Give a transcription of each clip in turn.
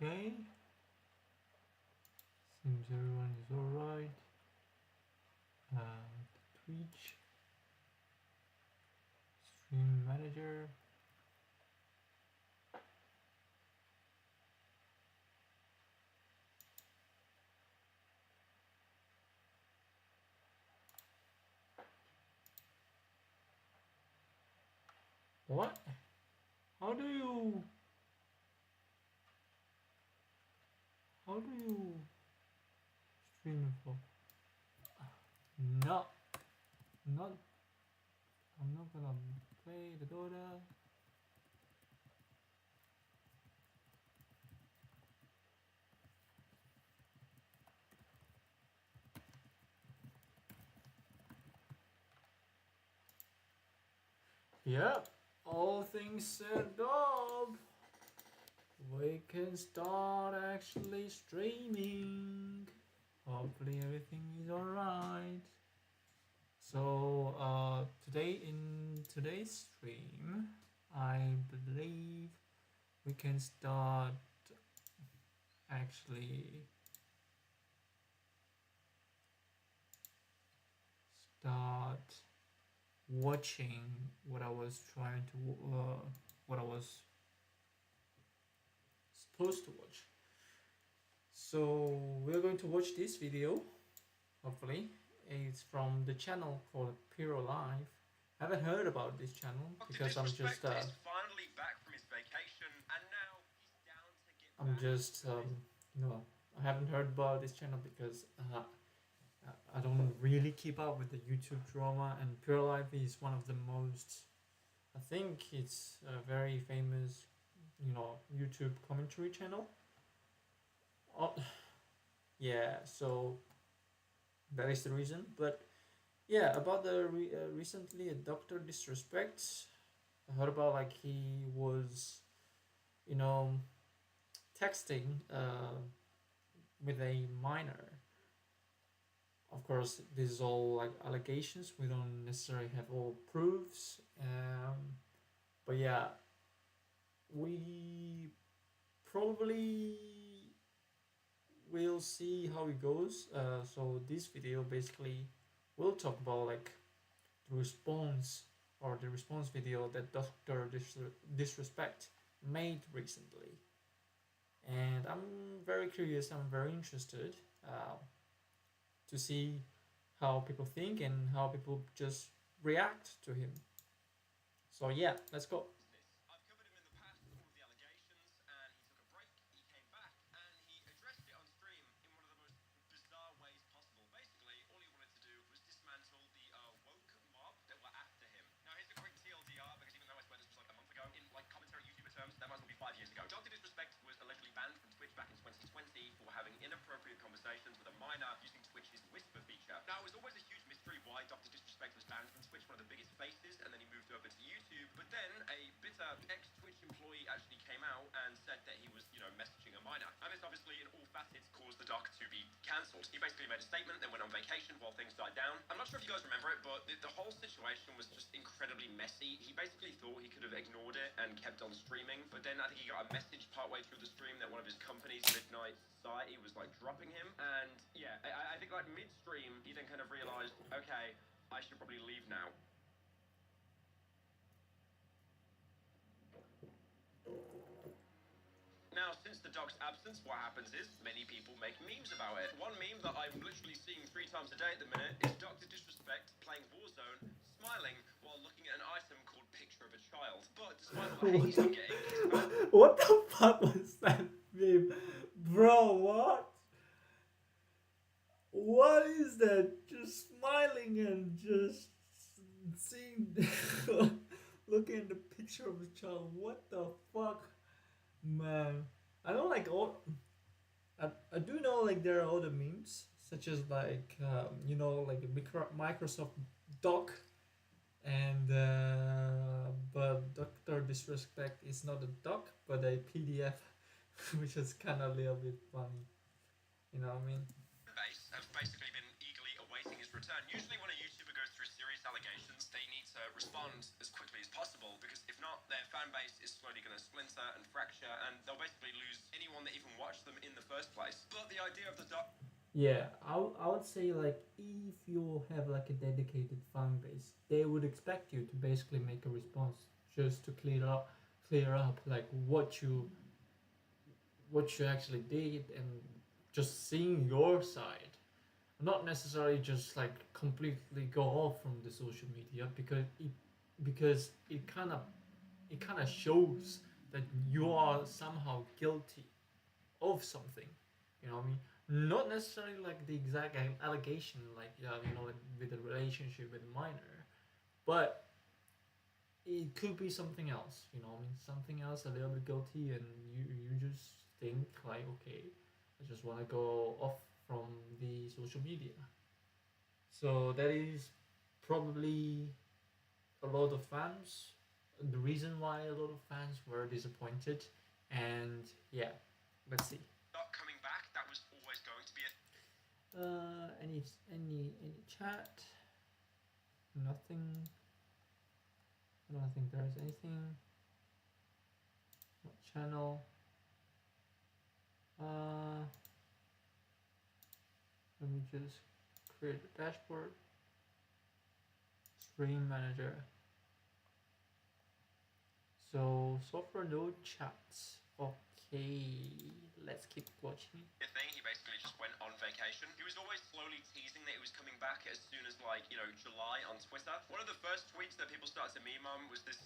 Okay, seems everyone is alright. Twitch stream manager. What? How do you? How do you stream for? No, not. I'm not gonna play the Dota. Yep, all things said up. We can start actually streaming. Hopefully everything is alright. So today in today's stream, I believe we can start actually start watching what I was trying to what I was supposed to watch. So we're going to watch this video. Hopefully, it's from the channel called Pyro Live. I haven't heard about this channel because I'm just finally back from his vacation, and now he's down to get I'm just you know I haven't heard about this channel because I don't really keep up with the YouTube drama, and Pure Life is one of the most. I think it's a very famous, YouTube commentary channel. Oh, yeah. So that is the reason. But yeah, about the recently a Doctor Disrespect. I heard about like he was, you know, texting with a minor. Of course, this is all like allegations. We don't necessarily have all proofs. But yeah, we probably will see how it goes. So this video basically will talk about like the response or the response video that Doctor Disrespect made recently, and I'm very curious. I'm very interested to see how people think and how people just react to him. So yeah, let's go. I've covered him in the past with all of the allegations, and he took a break, he came back, and he addressed it on stream in one of the most bizarre ways possible. Basically, all he wanted to do was dismantle the woke mob that were after him. Now, here's a quick TLDR, because even though I swear this was like a month ago, in like commentary YouTuber terms, that might as well be 5 years ago. Dr. Disrespect was allegedly banned from Twitch back in 2020 for having inappropriate conversations with a minor using Twitch's Whisper feature. Now, it was always a huge mystery why Dr. Disrespect was banned from Twitch, one of the biggest faces, and then he moved over to YouTube. But then a bitter ex-Twitch employee actually came out and said that he was, messaging a minor. And this obviously, in all facets, caused the doc to be cancelled. He basically made a statement, then went on vacation while things died down. I'm not sure if you guys remember it, but the whole situation was just incredibly messy. He basically thought he could have ignored it and kept on streaming, but then I think he got a message partway through the stream that one of his companies, Midnight Society, was like dropping him. And yeah, I think like midstream, he then kind of realized, okay, I should probably leave now. Now, since the dog's absence, what happens is many people make memes about it. One meme that I'm literally seeing 3 times a day at the minute is Dr. Disrespect playing Warzone, smiling while looking at an item called Picture of a Child. But despite all the hate he's been getting, what the fuck was that meme? Bro, what? What is that? Just smiling and just seeing, looking at the picture of a child. What the fuck, man? I don't like all. I do know like there are other memes such as like like a Microsoft Doc and but Doctor Disrespect is not a doc but a PDF, which is kind of a little bit funny. You know what I mean? base have basically been eagerly awaiting his return. Usually when a YouTuber goes through serious allegations, they need to respond as quickly as possible, because if not, their fan base is slowly going to splinter and fracture, and they'll basically lose anyone that even idea of the dark. Yeah, I would say like if you have like a dedicated fan base, they would expect you to basically make a response just to clear up like what you actually did and just seeing your side, not necessarily just like completely go off from the social media because it kind of shows that you are somehow guilty of something. You know what I mean? Not necessarily like the exact allegation, like yeah, you know, like with a relationship with a minor, but it could be something else. You know what I mean? Something else a little bit guilty, and you just think like, okay, I just want to go off from the social media. So that is probably a lot of fans. The reason why a lot of fans were disappointed, and yeah, let's see. Not coming back, that was always going to be a. Any chat? Nothing. I don't think there's anything. What channel? Uh, Let me just create a dashboard. Stream manager. So far no chats. Okay, let's keep watching. Thing. He basically just went on vacation. He was always slowly teasing that he was coming back as soon as like, you know, July on Twitter. One of the first tweets that people started to meme on was this,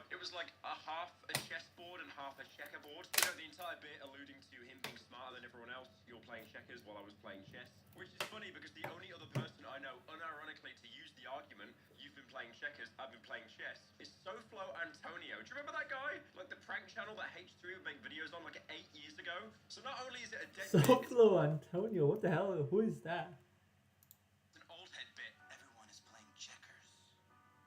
it was like a half a chessboard and half a checkerboard. You know, the entire bit alluding to him being smarter than everyone else. You're playing checkers while I was playing chess. Which is funny because the only other person I know, unironically, to use the argument, you've been playing checkers, I've been playing chess, is SoFlo Antonio. Do you remember that guy? Like the prank channel that H3 would make videos on like 8 years ago? So not only is it a dead SoFlo Antonio, what the hell? Who is that? It's an old head bit. Everyone is playing checkers,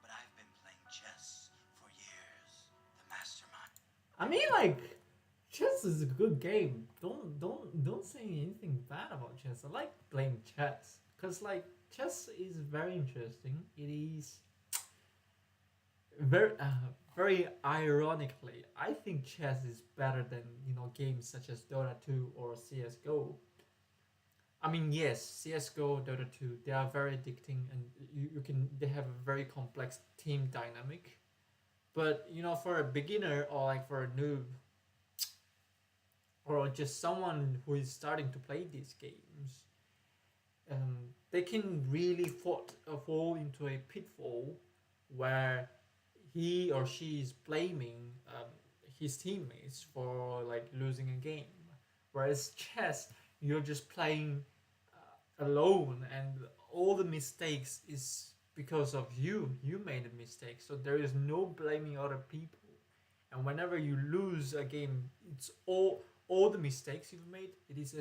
but I've been playing chess for years. The mastermind. I mean, like, chess is a good game. Don't say anything bad about chess. I like playing chess because like chess is very interesting. It is very ironically, I think chess is better than games such as Dota 2 or CS:GO. I mean, yes, CS:GO, Dota 2, they are very addicting, and they have a very complex team dynamic. But for a beginner or like for a noob or just someone who is starting to play these games, they can really fall into a pitfall where he or she is blaming his teammates for like losing a game. Whereas chess, you're just playing alone, and all the mistakes is because of you. You made a mistake, so there is no blaming other people. And whenever you lose a game, it's all the mistakes you've made. It is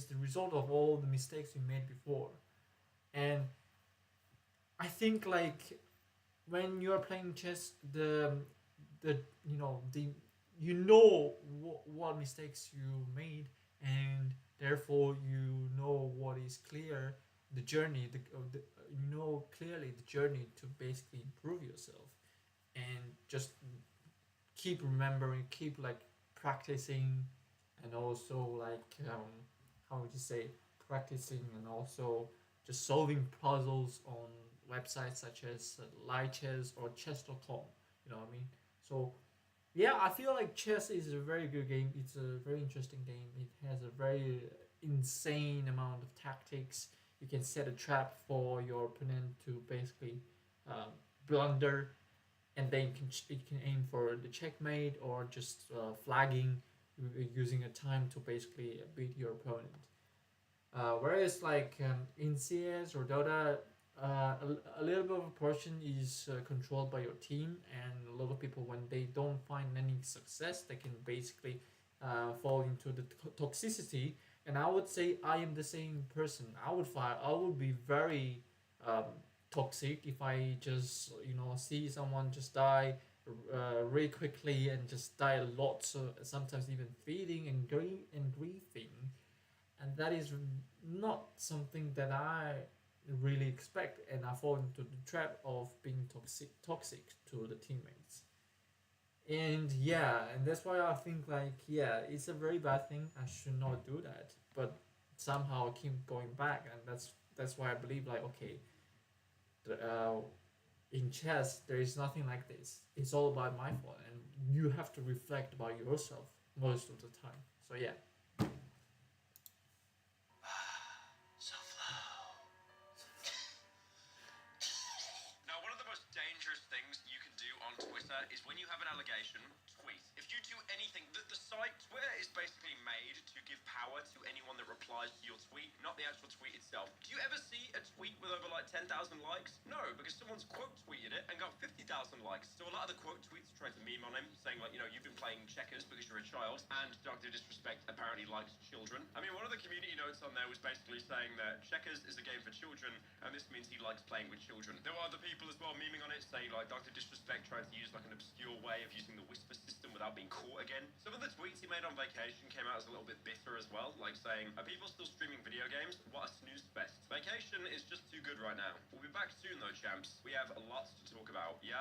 the result of all the mistakes you made before. And I think like when you are playing chess, the what mistakes you made, and therefore you know what is clear the journey. You know clearly the journey to basically improve yourself, and just keep remembering, keep like practicing, and also like how would you say practicing, and also just solving puzzles on websites such as Lichess or chess.com. You know what I mean? So yeah, I feel like chess is a very good game. It's a very interesting game. It has a very insane amount of tactics. You can set a trap for your opponent to basically blunder, and then it can aim for the checkmate or just flagging using a time to basically beat your opponent. Whereas like in CS or Dota, a little bit of a portion is controlled by your team, and a lot of people, when they don't find any success, they can basically fall into the toxicity. And I would say I am the same person. I would be very um, toxic if I just see someone just die really quickly and just die a lot. So sometimes even feeding and grieving, and that is not something that I really expect, and I fall into the trap of being toxic to the teammates. And yeah, and that's why I think like, yeah, it's a very bad thing. I should not do that. But somehow keep going back, and that's why I believe like okay, in chess there is nothing like this. It's all about my fault, and you have to reflect about yourself most of the time. So yeah. Self-love. Now, one of the most dangerous things you can do on Twitter is when you have an allegation, tweet. If you do anything, the site Twitter is basically made to give power to anyone that replies to your tweet, not the actual tweet itself. Do you ever see a tweet with over like 10,000 likes? No, because someone's quote tweeted it and got 50,000 likes. So a lot of the quote tweets tried to meme on him, saying like, you know, you've been playing checkers because you're a child, and Dr. Disrespect apparently likes children. I mean, one of the community notes on there was basically saying that checkers is a game for children, and this means he likes playing with children. There were other people as well memeing on it, saying like Dr. Disrespect trying to use like an obscure way of using the whisper system without being caught again. Some of the tweets he made on vacation came out as a little bit bitter as well, like saying, are people still streaming video games? What a snooze fest. Vacation is just too good right now. We'll be back soon though, champs. We have lots to talk about. Yeah.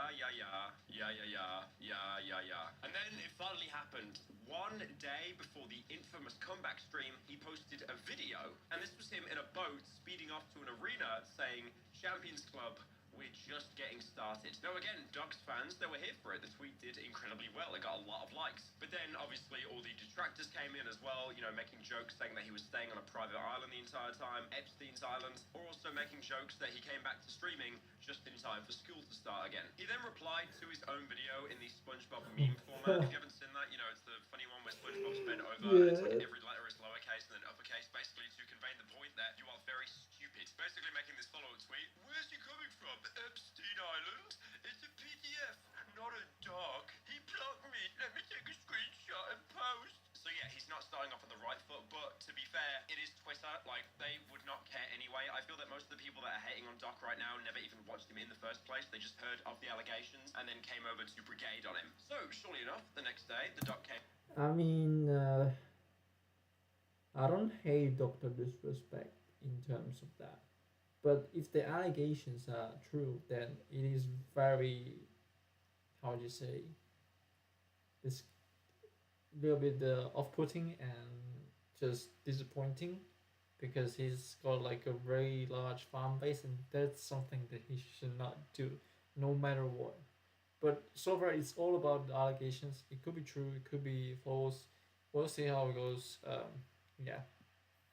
And then it finally happened. One day before the infamous comeback stream, he posted a video, and this was him in a boat speeding off to an arena saying, Champions Club, we're just getting started. Now again, Dogs fans, they were here for it. The tweet did incredibly well. It got a lot of likes. But then obviously all the detractors came in as well, you know, making jokes saying that he was staying on a private island the entire time, Epstein's Island, or also making jokes that he came back to streaming just in time for school to start again. He then replied to his own video in the SpongeBob meme format. If you haven't seen that, you know, it's the funny one where SpongeBob's bent over and it's like every letter is lowercase and then uppercase, basically to convey the point that you are very stupid. Basically making this follow-up tweet, where's he coming from? Epstein Island? It's a PDF, not a doc. He blocked me. Let me take a screenshot and post. So yeah, he's not starting off on the right foot, but to be fair, it is Twitter. Like, they would not care anyway. I feel that most of the people that are hating on Doc right now never even watched him in the first place. They just heard of the allegations and then came over to brigade on him. So, surely enough, the next day, the Doc came. I mean, I don't hate Dr. Disrespect in terms of that. But if the allegations are true, then it is very, how would you say, it's a little bit off-putting and just disappointing because he's got like a very large fan base, and that's something that he should not do, no matter what. But so far, it's all about the allegations. It could be true, it could be false. We'll see how it goes. Yeah.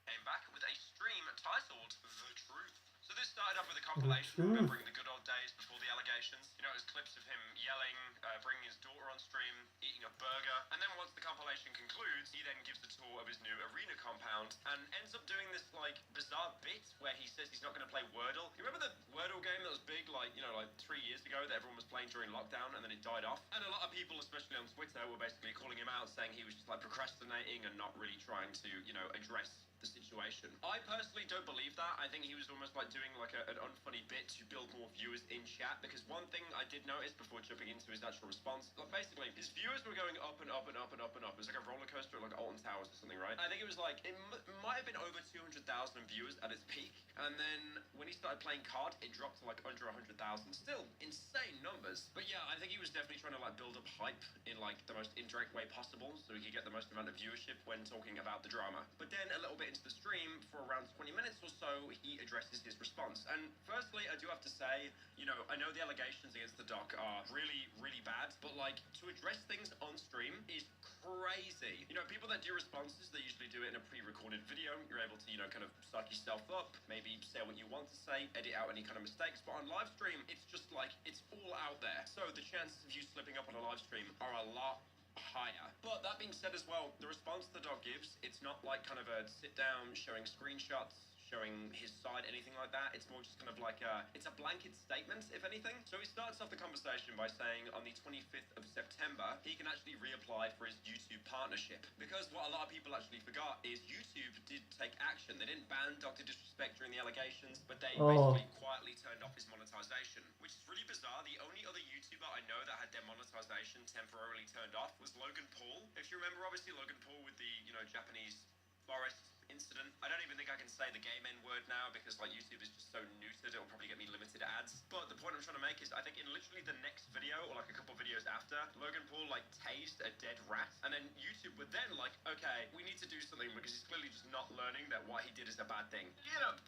Came back with a stream titled The Truth. So this started off with a compilation remembering the good old days before the allegations. You know, it was clips of him yelling, bringing his daughter on stream, eating a burger. And then once the compilation concludes, he then gives the tour of his new arena compound and ends up doing this like bizarre bit where he says he's not going to play Wordle. You remember the Wordle game that was big like, you know, like 3 years ago that everyone was playing during lockdown and then it died off? And a lot of people, especially on Twitter, were basically calling him out, saying he was just like procrastinating and not really trying to, you know, address the situation. I personally don't believe that. I think he was almost like doing like an unfunny bit to build more viewers in chat, because one thing I did notice before jumping into his actual response, like basically his viewers were going up and up and up and up and up. It was like a roller coaster at like Alton Towers or something, right? I think it was like, it might have been over 200,000 viewers at its peak, and then when he started playing card, it dropped to like under 100,000. Still insane numbers. But yeah, I think he was definitely trying to like build up hype in like the most indirect way possible so he could get the most amount of viewership when talking about the drama. But then a little bit into the stream, for around 20 minutes or so, he addresses his response. And firstly, I do have to say, you know, I know the allegations against the Doc are really, really bad, but like, to address things on stream is crazy. You know, people that do responses, they usually do it in a pre-recorded video. You're able to, you know, kind of psych yourself up, maybe say what you want to say, edit out any kind of mistakes. But on live stream, it's just like, it's all out there. So the chances of you slipping up on a live stream are a lot higher. But that being said as well, the response the Dog gives, it's not like kind of a sit down showing screenshots, showing his side, anything like that. It's more just kind of like it's a blanket statement, if anything. So he starts off the conversation by saying on the 25th of September, he can actually reapply for his YouTube partnership. Because what a lot of people actually forgot is YouTube did take action. They didn't ban Dr. Disrespect during the allegations, but they basically quietly turned off his monetization, which is really bizarre. The only other YouTuber I know that had their monetization temporarily turned off was Logan Paul. If you remember, obviously Logan Paul with the, you know, Japanese Forest incident. I don't even think I can say the game N word now because like YouTube is just so neutered, it'll probably get me limited ads. But the point I'm trying to make is I think in literally the next video or like a couple videos after, Logan Paul like tased a dead rat, and then YouTube would then like, okay, we need to do something because he's clearly just not learning that what he did is a bad thing. Get him!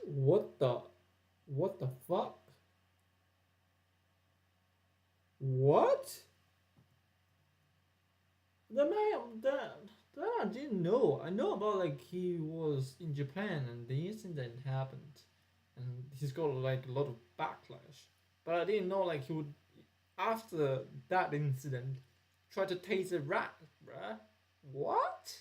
What the fuck? What? The man that I didn't know. I know about like he was in Japan and the incident happened, and he's got like a lot of backlash. But I didn't know like he would after that incident try to tase a rat, bruh. What?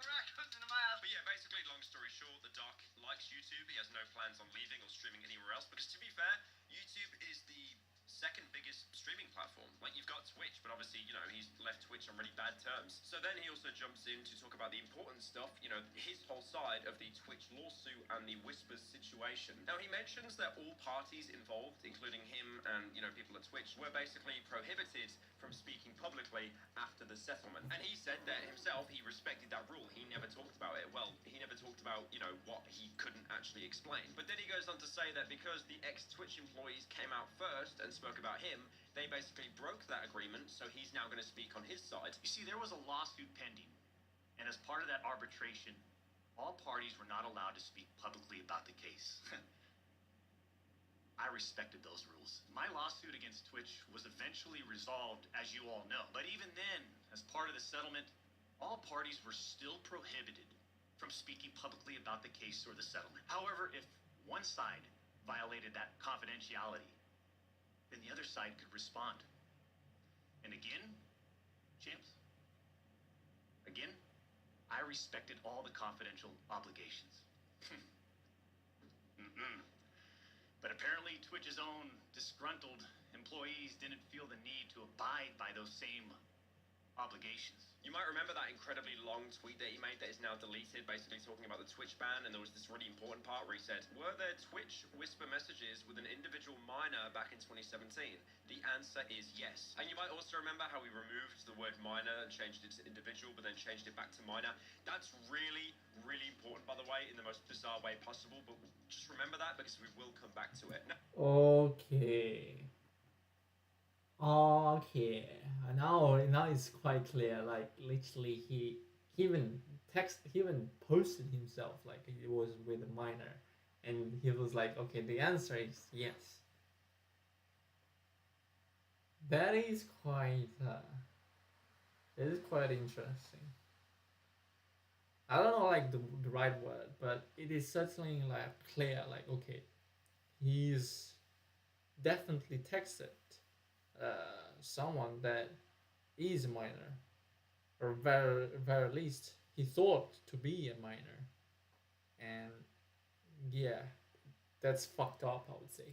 But yeah, basically, long story short, the doc likes YouTube. He has no plans on leaving or streaming anywhere else because, to be fair, YouTube is the second biggest streaming platform. Like, you've got Twitch, but obviously, you know, he's left Twitch on really bad terms. So then he also jumps in to talk about the important stuff, you know, his whole side of the Twitch lawsuit and the Whispers situation. Now, he mentions that all parties involved, including him and, you know, people at Twitch, were basically prohibited from speaking publicly after the settlement. And he said that himself, he respected that rule. He never talked about it. Well, he never talked about, you know, what he couldn't actually explain. But then he goes on to say that because the ex-Twitch employees came out first and spoke about him, they basically broke that agreement, so he's now going to speak on his side. You see, there was a lawsuit pending, and as part of that arbitration, all parties were not allowed to speak publicly about the case. I respected those rules. My lawsuit against Twitch was eventually resolved, as you all know. But even then, as part of the settlement, all parties were still prohibited from speaking publicly about the case or the settlement. However, if one side violated that confidentiality, then the other side could respond. And again, champs, again, I respected all the confidential obligations. But apparently Twitch's own disgruntled employees didn't feel the need to abide by those same obligations. You might remember that incredibly long tweet that he made that is now deleted, basically talking about the Twitch ban, and there was this really important part where he said, were there Twitch whisper messages with an individual minor back in 2017? The answer is yes. And you might also remember how we removed the word minor and changed it to individual, but then changed it back to minor. That's really, really important, by the way, in the most bizarre way possible, but just remember that because we will come back to it. Okay. Okay. Now it's quite clear. Like literally, he even posted himself like it was with a minor, and he was like, okay, the answer is yes. That is quite interesting. I don't know like the right word, but it is certainly like clear. Like okay, he's definitely texted someone that is a minor, or very least he thought to be a minor, and yeah, that's fucked up, I would say.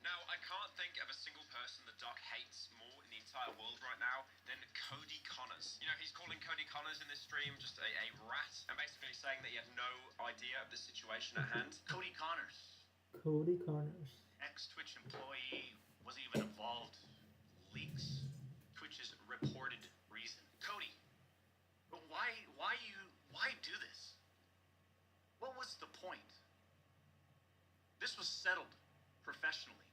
Now, I can't think of a single person the doc hates more in the entire world right now than Cody Connors. You know, he's calling Cody Connors in this stream just a rat, and basically saying that he had no idea of the situation at hand. Cody Connors, ex-Twitch employee, wasn't even involved. Leaks. Twitch's reported reason. Cody, but why do this? What was the point? This was settled professionally.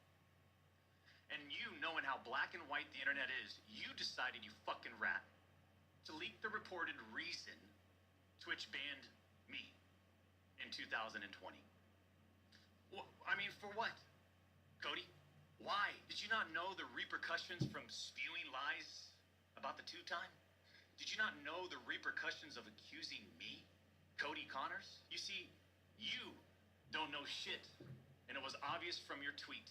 And you, knowing how black and white the internet is, you decided, you fucking rat, to leak the reported reason Twitch banned me in 2020. Well, I mean, for what? Cody? Why? Did you not know the repercussions from spewing lies about the two-time? Did you not know the repercussions of accusing me, Cody Connors? You see, you don't know shit, and it was obvious from your tweet.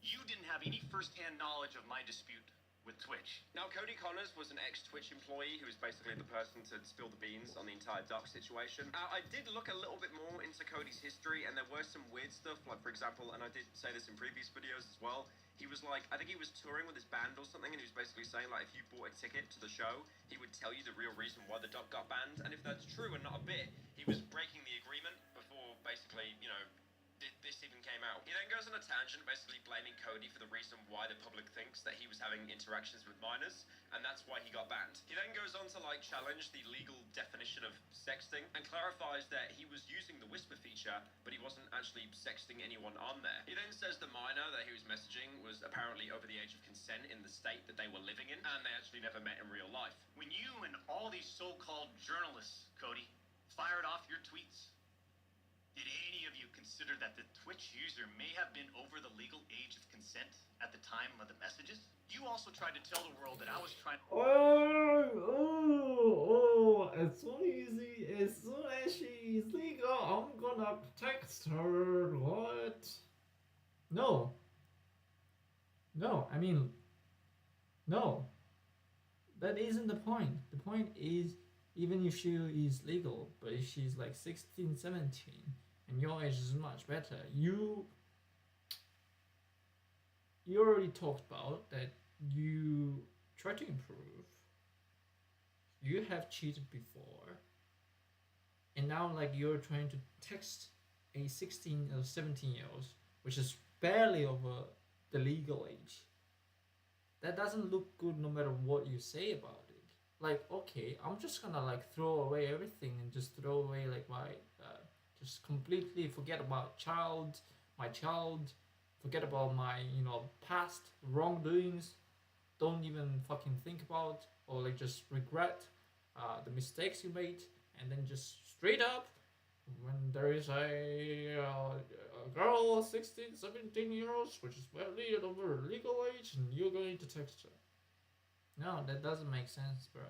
You didn't have any first-hand knowledge of my dispute with Twitch. Now, Cody Connors was an ex-Twitch employee who was basically the person to spill the beans on the entire doc situation. I did look a little bit more into Cody's history, and there were some weird stuff, like, for example, and I did say this in previous videos as well, he was like, I think he was touring with his band or something, and he was basically saying, like, if you bought a ticket to the show, he would tell you the real reason why the doc got banned, and if that's true and not a bit, he was breaking the agreement before, basically, you know, this even came out. He then goes on on a tangent, basically blaming Cody for the reason why the public thinks that he was having interactions with minors, and that's why he got banned. He then goes on to challenge the legal definition of sexting and clarifies that he was using the whisper feature, but he wasn't actually sexting anyone on there. He then says the minor that he was messaging was apparently over the age of consent in the state that they were living in, and they actually never met in real life. When you and all these so-called journalists, Cody, fired off your tweets, did any of you consider that the Twitch user may have been over the legal age of consent at the time of the messages? You also tried to tell the world that I was trying. As soon as she is legal, I'm gonna text her. What? No. No, I mean, no. That isn't the point. The point is, even if she is legal, but if she's like 16, 17, and your age is much better, you already talked about that you try to improve. You have cheated before, and now like you're trying to text a 16 or 17-year-old, which is barely over the legal age. That doesn't look good no matter what you say about it. Like, okay, I'm just gonna like throw away everything and just throw away like my just completely forget about my child, forget about my past wrongdoings, don't even fucking think about or like just regret the mistakes you made, and then just straight up when there is a girl 16, 17 years old which is barely over legal age and you're going to text her. No, that doesn't make sense, bro.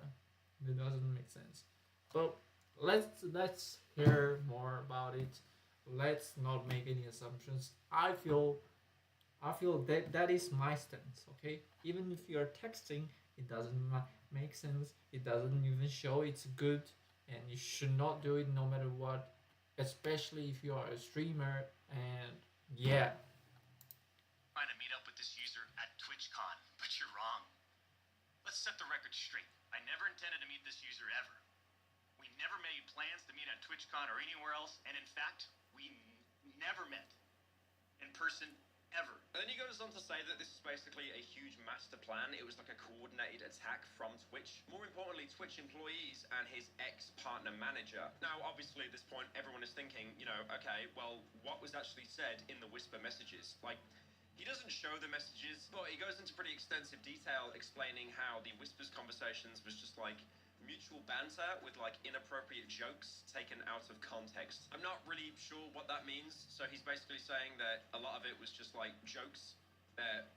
That doesn't make sense. But let's hear more about it. Let's not make any assumptions. I feel that is my stance. Okay, even if you're texting, it doesn't make sense. It doesn't even show it's good, and you should not do it no matter what. Especially if you are a streamer. And yeah. Trying to meet up with this user at TwitchCon, but you're wrong. Let's set the record straight. I never intended to meet this user ever. We never made plans to meet at TwitchCon or anywhere else, and in fact, we never met in person ever. And then he goes on to say that this is basically a huge master plan. It was like a coordinated attack from Twitch. More importantly, Twitch employees and his ex-partner manager. Now, obviously, at this point, everyone is thinking, okay, well, what was actually said in the whisper messages? Like, he doesn't show the messages, but he goes into pretty extensive detail explaining how the whispers conversations was just like mutual banter with like inappropriate jokes taken out of context. I'm not really sure what that means, so he's basically saying that a lot of it was just like jokes that,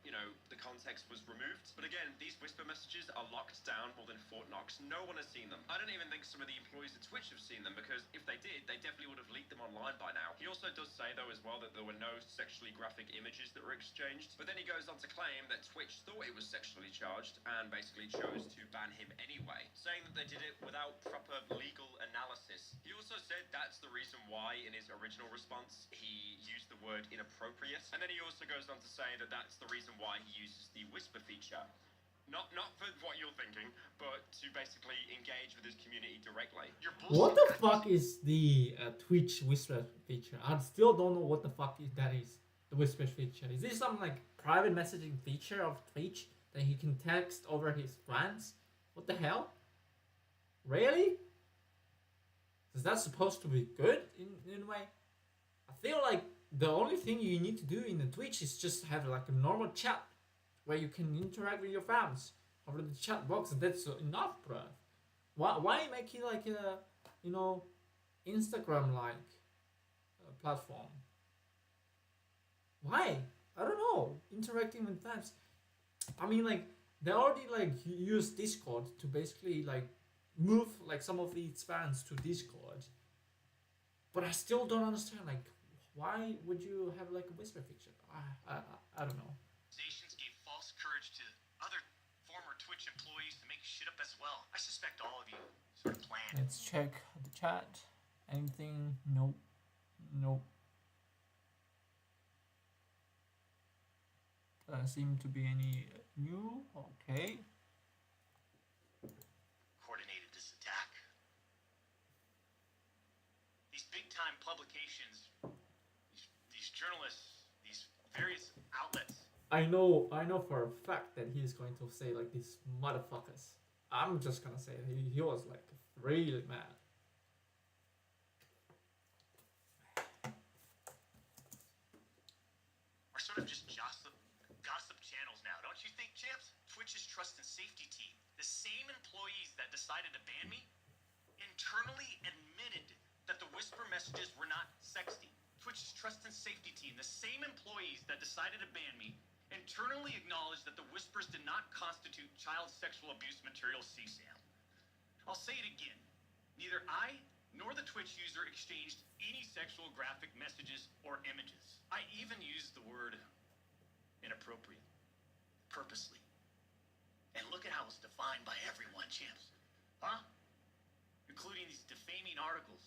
the context was removed. But again, these whisper messages are locked down more than Fort Knox. No one has seen them. I don't even think some of the employees at Twitch have seen them, because if they did, they definitely would have leaked them online by now. He also does say, though, as well, that there were no sexually graphic images that were exchanged. But then he goes on to claim that Twitch thought it was sexually charged and basically chose to ban him anyway, saying that they did it without proper legal analysis. He also said that's the reason why, in his original response, he used the word inappropriate. And then he also goes on to say that that's the reason why he uses the whisper feature. Not for what you're thinking, but to basically engage with his community directly. What the fuck is the Twitch whisper feature? I still don't know what the fuck that is. The whisper feature. Is this some like private messaging feature of Twitch that he can text over his fans? What the hell? Really? Is that supposed to be good in a way? I feel like the only thing you need to do in the Twitch is just have like a normal chat where you can interact with your fans over the chat box, and that's enough, bruh. Why make it like a Instagram like platform? Why? I don't know. Interacting with fans. I mean, like they already like use Discord to basically like move like some of these fans to Discord, but I still don't understand like why would you have like a whisper feature? I don't know. Organizations gave false courage to other former Twitch employees to make shit up as well. I suspect all of you sort of planned. Let's check the chat. Anything? Nope. Nope. Doesn't seem to be any new. Okay. Coordinated this attack. These big-time publications, these journalists, these various outlets. I know for a fact that he's going to say like these motherfuckers. I'm just gonna say he was like really mad. Are sort of just gossip channels now, don't you think, champs? Twitch's trust and safety team, the same employees that decided to ban me, internally admitted that the whisper messages were not sexting. Twitch's trust and safety team, the same employees that decided to ban me, internally acknowledged that the whispers did not constitute child sexual abuse material CSAM. I'll say it again. Neither I nor the Twitch user exchanged any sexual graphic messages or images. I even used the word inappropriate, purposely. And look at how it's defined by everyone, champs. Huh? Including these defaming articles.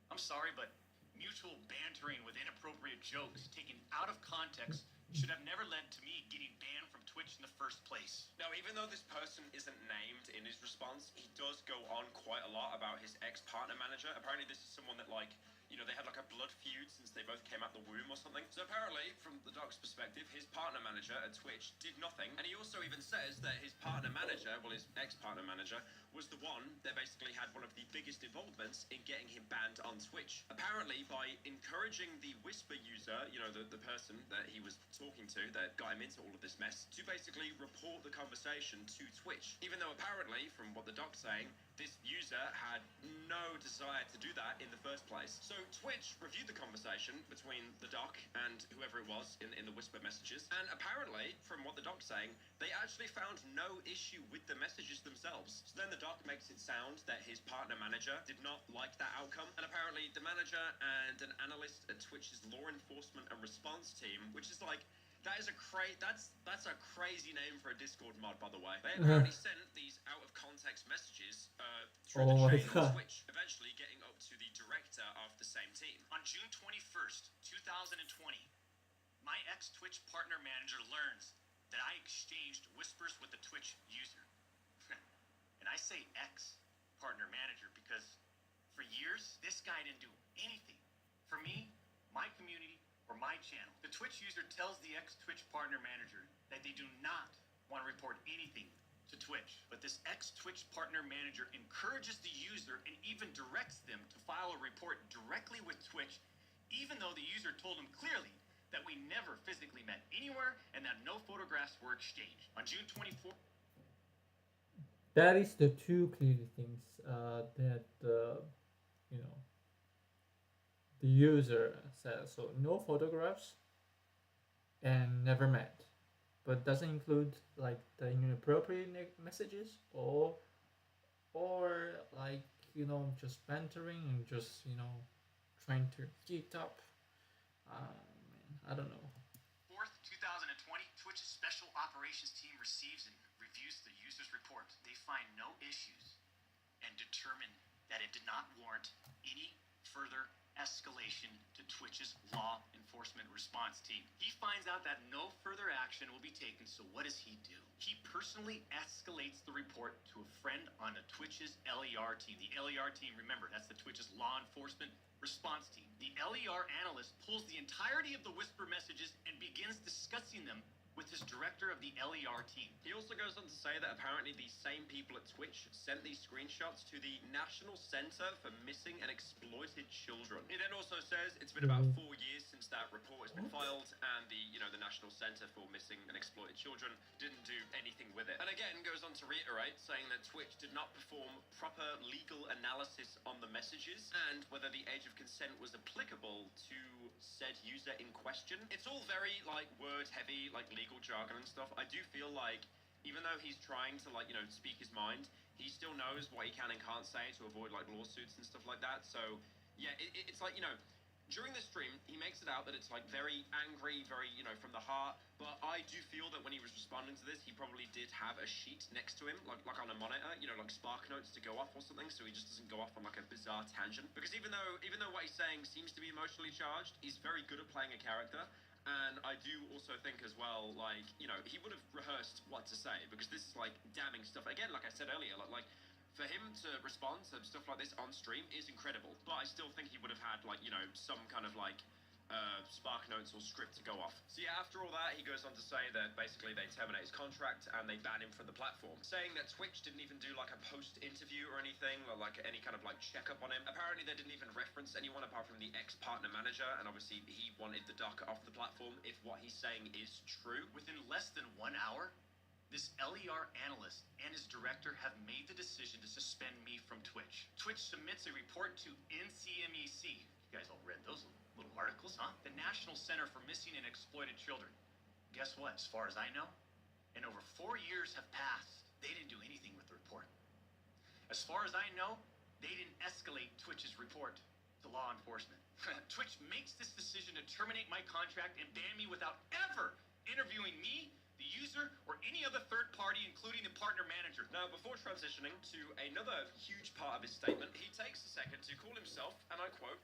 I'm sorry, but mutual bantering with inappropriate jokes taken out of context should have never led to me getting banned from Twitch in the first place. Now, even though this person isn't named in his response, he does go on quite a lot about his ex-partner manager. Apparently, this is someone that, like, you know, they had like a blood feud since they both came out the womb or something. So apparently, from the doc's perspective, his partner manager at Twitch did nothing. And he also even says that his partner manager, well, his ex-partner manager, was the one that basically had one of the biggest involvements in getting him banned on Twitch. Apparently, by encouraging the Whisper user, you know, the person that he was talking to that got him into all of this mess, to basically report the conversation to Twitch. Even though apparently, from what the doc's saying, this user had no desire to do that in the first place. So Twitch reviewed the conversation between the doc and whoever it was in the Whisper messages, and apparently, from what the doc's saying, they actually found no issue with the messages themselves. So then the doc makes it sound that his partner manager did not like that outcome, and apparently the manager and an analyst at Twitch's law enforcement and response team, which is like, that's a crazy name for a Discord mod, by the way. They apparently sent these out of context messages through Oh my the chain God. on Twitch, eventually getting up to the director of the same team. On June 21st, 2020, my ex-Twitch partner manager learns that I exchanged whispers with the Twitch user. And I say ex-partner manager because for years, this guy didn't do anything for me, my community, or my channel. The Twitch user tells the ex-Twitch partner manager that they do not want to report anything to Twitch. But this ex-Twitch partner manager encourages the user and even directs them to file a report directly with Twitch, even though the user told him clearly that we never physically met anywhere and that no photographs were exchanged. On June 24th, That is the two clear things that you know the user says. So no photographs and never met, but doesn't include like the inappropriate messages or like you know just bantering and just you know trying to get up. I don't know. 4th, 2020, Twitch's Special Operations Team receives and reviews the user's report. They find no issues and determine that it did not warrant any further escalation to Twitch's law enforcement response team. He finds out that no further action will be taken, so what does he do? He personally escalates the report to a friend on the Twitch's LER team. The LER team, remember, that's the Twitch's law enforcement response team. The LER analyst pulls the entirety of the Whisper messages and begins discussing them with his director of the LER team. He also goes on to say that apparently these same people at Twitch sent these screenshots to the National Center for Missing and Exploited Children. He then also says it's been about 4 years since that report has been filed, and the National Center for Missing and Exploited Children didn't do anything with it. And again goes on to reiterate, saying that Twitch did not perform proper legal analysis on the messages and whether the age of consent was applicable to said user in question. It's all very like word heavy, like legal jargon and stuff. I do feel like even though he's trying to speak his mind, he still knows what he can and can't say to avoid like lawsuits and stuff like that. So yeah, it's like during the stream he makes it out that it's like very angry, very from the heart. But I do feel that when he was responding to this, he probably did have a sheet next to him, like on a monitor, like spark notes to go off or something, so he just doesn't go off on like a bizarre tangent. Because even though what he's saying seems to be emotionally charged, he's very good at playing a character. And I do also think as well, like, he would have rehearsed what to say, because this is like damning stuff. Again, like I said earlier, like for him to respond to stuff like this on stream is incredible. But I still think he would have had like, some kind of like Spark Notes or script to go off. So yeah, after all that, he goes on to say that basically they terminate his contract and they ban him from the platform, saying that Twitch didn't even do like a post-interview or anything, or like any kind of like checkup on him. Apparently they didn't even reference anyone apart from the ex-partner manager, and obviously he wanted the docker off the platform if what he's saying is true. Within less than 1 hour, this LER analyst and his director have made the decision to suspend me from Twitch. Twitch submits a report to NCMEC. You guys all read those little articles, huh? The National Center for Missing and Exploited Children. Guess what? As far as I know, and over 4 years have passed, they didn't do anything with the report. As far as I know, they didn't escalate Twitch's report to law enforcement. Twitch makes this decision to terminate my contract and ban me without ever interviewing me, the user, or any other third party, including the partner manager. Now, before transitioning to another huge part of his statement, he takes a second to call himself, and I quote,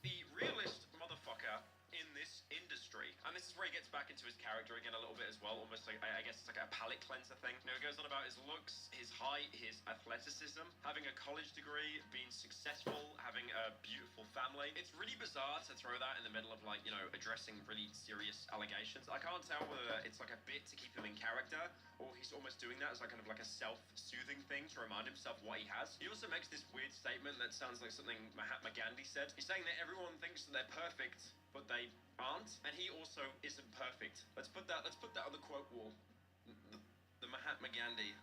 the realest motherfucker in this industry. And this is where he gets back into his character again a little bit as well, almost like, I guess it's like a palate cleanser thing. You know, he goes on about his looks, his height, his athleticism, having a college degree, being successful, having a beautiful family. It's really bizarre to throw that in the middle of, like, you know, addressing really serious allegations. I can't tell whether it's like a bit to keep him in character, or he's almost doing that as like kind of like a self-soothing thing to remind himself what he has. He also makes this weird statement that sounds like something Mahatma Gandhi said. He's saying that everyone thinks that they're perfect, but they aren't, and he also isn't perfect. Let's put that on the quote wall. The Mahatma Gandhi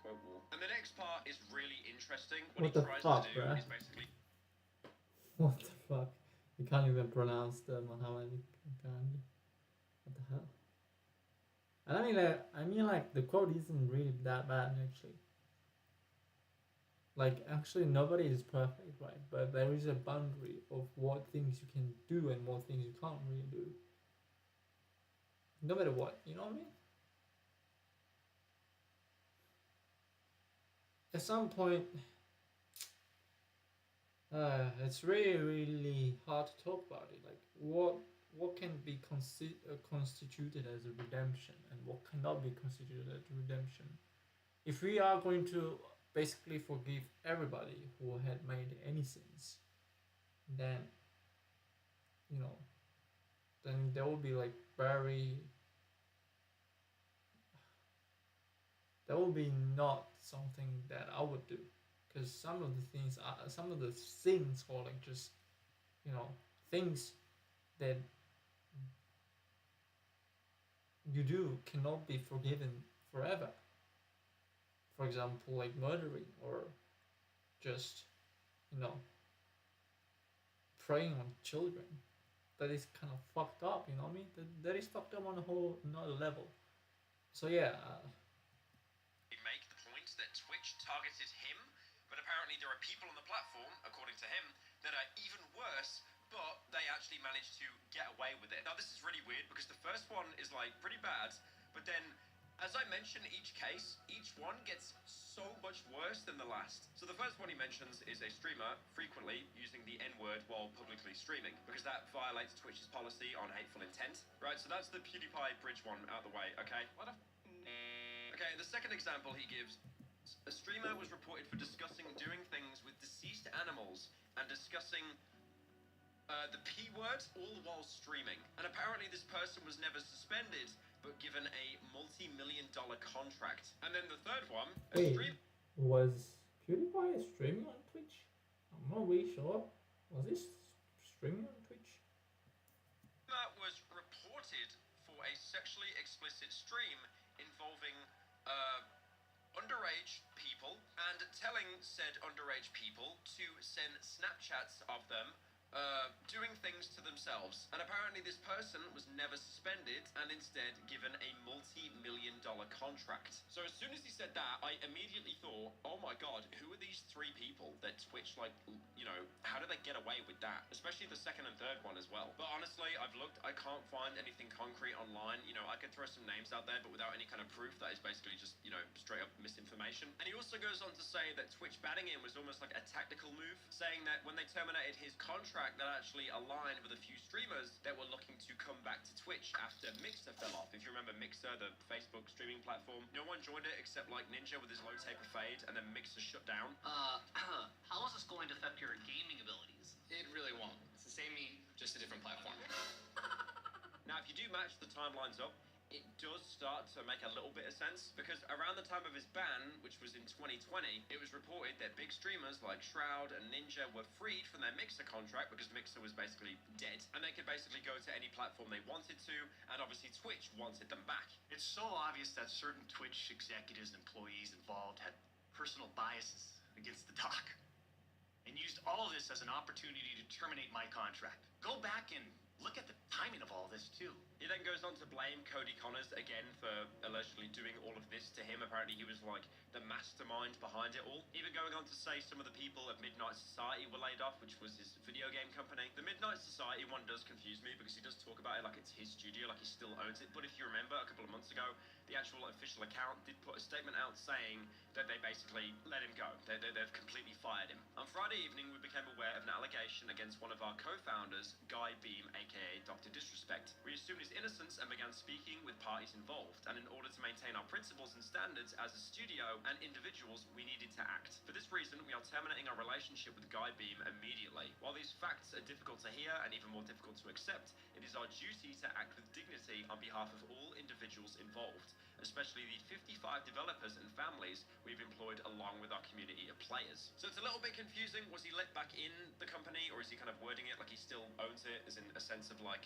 quote wall. And the next part is really interesting. What he the tries fuck, to do bruh? is basically What the fuck? You can't even pronounce the Mahatma Gandhi. What the hell? And I mean like the quote isn't really that bad actually. Like actually nobody is perfect, right? But there is a boundary of what things you can do and what things you can't really do. No matter what, you know what I mean? At some point, it's really hard to talk about it. Like what can be constituted as a redemption and what cannot be constituted as redemption. If we are going to basically forgive everybody who had made any sins, then, you know, then there will be like that will be not something that I would do, because some of the things or like just, you know, things that you do cannot be forgiven forever. For example, like murdering or just, you know, preying on children. That is kind of fucked up, you know what I mean? That is fucked up on a whole another level. So yeah. Make the point that Twitch targeted him, but apparently there are people on the platform, according to him, that are even worse, but they actually managed to get away with it. Now this is really weird because the first one is like pretty bad, but then as I mentioned, each case, each one gets so much worse than the last. So the first one he mentions is a streamer frequently using the N-word while publicly streaming, because that violates Twitch's policy on hateful intent. Right, so that's the PewDiePie bridge one out of the way, okay? Okay, the second example he gives, a streamer was reported for discussing doing things with deceased animals and discussing the P word all while streaming. And apparently this person was never suspended, but given a multi-million-dollar contract. And then the third one, Was PewDiePie streaming on Twitch? I'm not really sure. Was this streaming on Twitch? was reported for a sexually explicit stream involving underage people and telling said underage people to send Snapchats of them doing things to themselves. And apparently this person was never suspended and instead given a multi-million-dollar contract. So as soon as he said that, I immediately thought, oh my god, who are these three people that Twitch, like, you know, how do they get away with that? Especially the second and third one as well. But honestly, I've looked, I can't find anything concrete online. You know, I could throw some names out there, but without any kind of proof, that is basically just, you know, straight up misinformation. And he also goes on to say that Twitch banning him was almost like a tactical move, saying that when they terminated his contract, that actually aligned with a few streamers that were looking to come back to Twitch after Mixer fell off. If you remember Mixer, the Facebook streaming platform, no one joined it except like Ninja with his low taper fade, and then Mixer shut down. How is this going to affect your gaming abilities? It really won't. It's the same platform. Now, if you do match the timelines up, it does start to make a little bit of sense, because around the time of his ban, which was in 2020, it was reported that big streamers like Shroud and Ninja were freed from their Mixer contract because Mixer was basically dead, and they could basically go to any platform they wanted to, and obviously Twitch wanted them back. It's so obvious that certain Twitch executives and employees involved had personal biases against the doc, and used all of this as an opportunity to terminate my contract. Go back and look at the timing of all this, too. He then goes on to blame Cody Connors again for allegedly doing all of this to him. Apparently he was like the mastermind behind it all. Even going on to say some of the people at Midnight Society were laid off, which was his video game company. The Midnight Society one does confuse me because he does talk about it like it's his studio, like he still owns it. But if you remember, a couple of months ago, the actual official account did put a statement out saying that they basically let him go. They've completely fired him. On Friday evening, we became aware of an allegation against one of our co-founders, Guy Beam, aka Dr. Disrespect. We assumed his innocence and began speaking with parties involved, and in order to maintain our principles and standards as a studio and individuals, we needed to act. For this reason, we are terminating our relationship with Guy Beam immediately. While these facts are difficult to hear and even more difficult to accept, it is our duty to act with dignity on behalf of all individuals involved, especially the 55 developers and families we've employed along with our community of players. So it's a little bit confusing. Was he let back in the company, or is he kind of wording it like he still owns it, as in a sense of like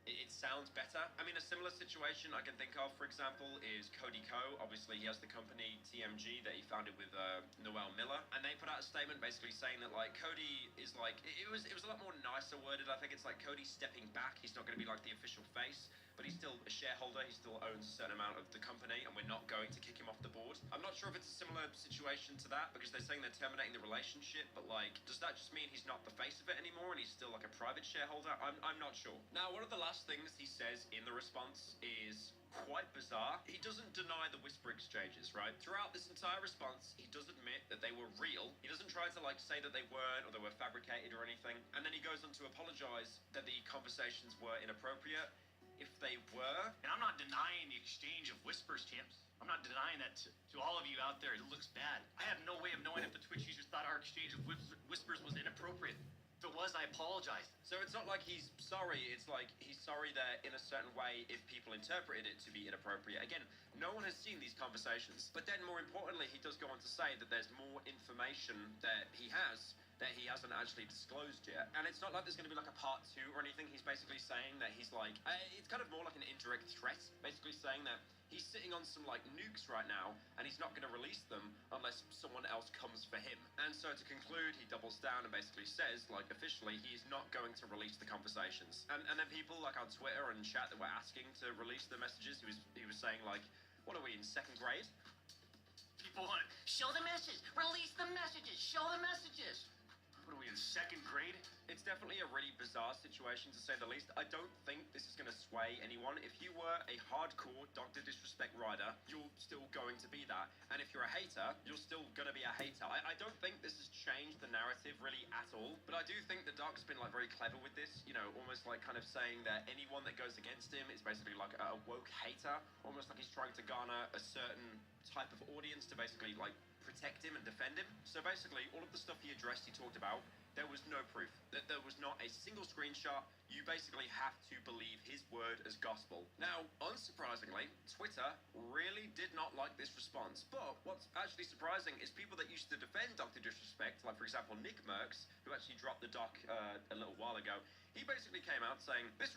it sounds better? I mean, a similar situation I can think of, for example, is Cody Co. Obviously, he has the company TMG that he founded with Noel Miller, and they put out a statement basically saying that like Cody is like it was a lot more nicer worded. I think it's like Cody's stepping back. He's not going to be like the official face, but he's still a shareholder. He still owns a certain amount of the company, and we're not going to kick him off the board. I'm not sure if it's a similar situation to that, because they're saying they're terminating the relationship, but like, does that just mean he's not the face of it anymore and he's still like a private shareholder? I'm not sure. Now, one of the last things he says in the response is quite bizarre. He doesn't deny the whisper exchanges, right? Throughout this entire response, he does admit that they were real. He doesn't try to like say that they weren't or they were fabricated or anything. And then he goes on to apologize that the conversations were inappropriate, if they were. And I'm not denying the exchange of whispers, champs. I'm not denying that to all of you out there. It looks bad. I have no way of knowing if the Twitch users thought our exchange of whispers was inappropriate. If it was, I apologize. So it's not like he's sorry, it's like he's sorry that in a certain way if people interpreted it to be inappropriate. Again, no one has seen these conversations. But then more importantly, he does go on to say that there's more information that he hasn't actually disclosed yet. And it's not like there's going to be like a part 2 or anything. He's basically saying that he's like, it's kind of more like an indirect threat, basically saying that he's sitting on some like nukes right now and he's not going to release them unless someone else comes for him. And so to conclude, he doubles down and basically says, like, officially, he is not going to release the conversations. And then people like on Twitter and chat that were asking to release the messages, he was saying like, what are we in 2nd grade? People want to show the message, release the messages, show the messages. What are we in 2nd grade? It's definitely a really bizarre situation, to say the least. I don't think this is going to sway anyone. If you were a hardcore Dr. Disrespect rider, you're still going to be that. And if you're a hater, you're still going to be a hater. I don't think this has changed the narrative really at all. But I do think the Doc's been like very clever with this, you know, almost like kind of saying that anyone that goes against him is basically like a woke hater. Almost like he's trying to garner a certain type of audience to basically like protect him and defend him. So basically, all of the stuff he addressed, he talked about, there was no proof. That there was not a single screenshot. You basically have to believe his word as gospel. Now, unsurprisingly, Twitter really did not like this response. But what's actually surprising is people that used to defend Dr. Disrespect, like for example Nick Merckx, who actually dropped the doc a little while ago, he basically came out saying, this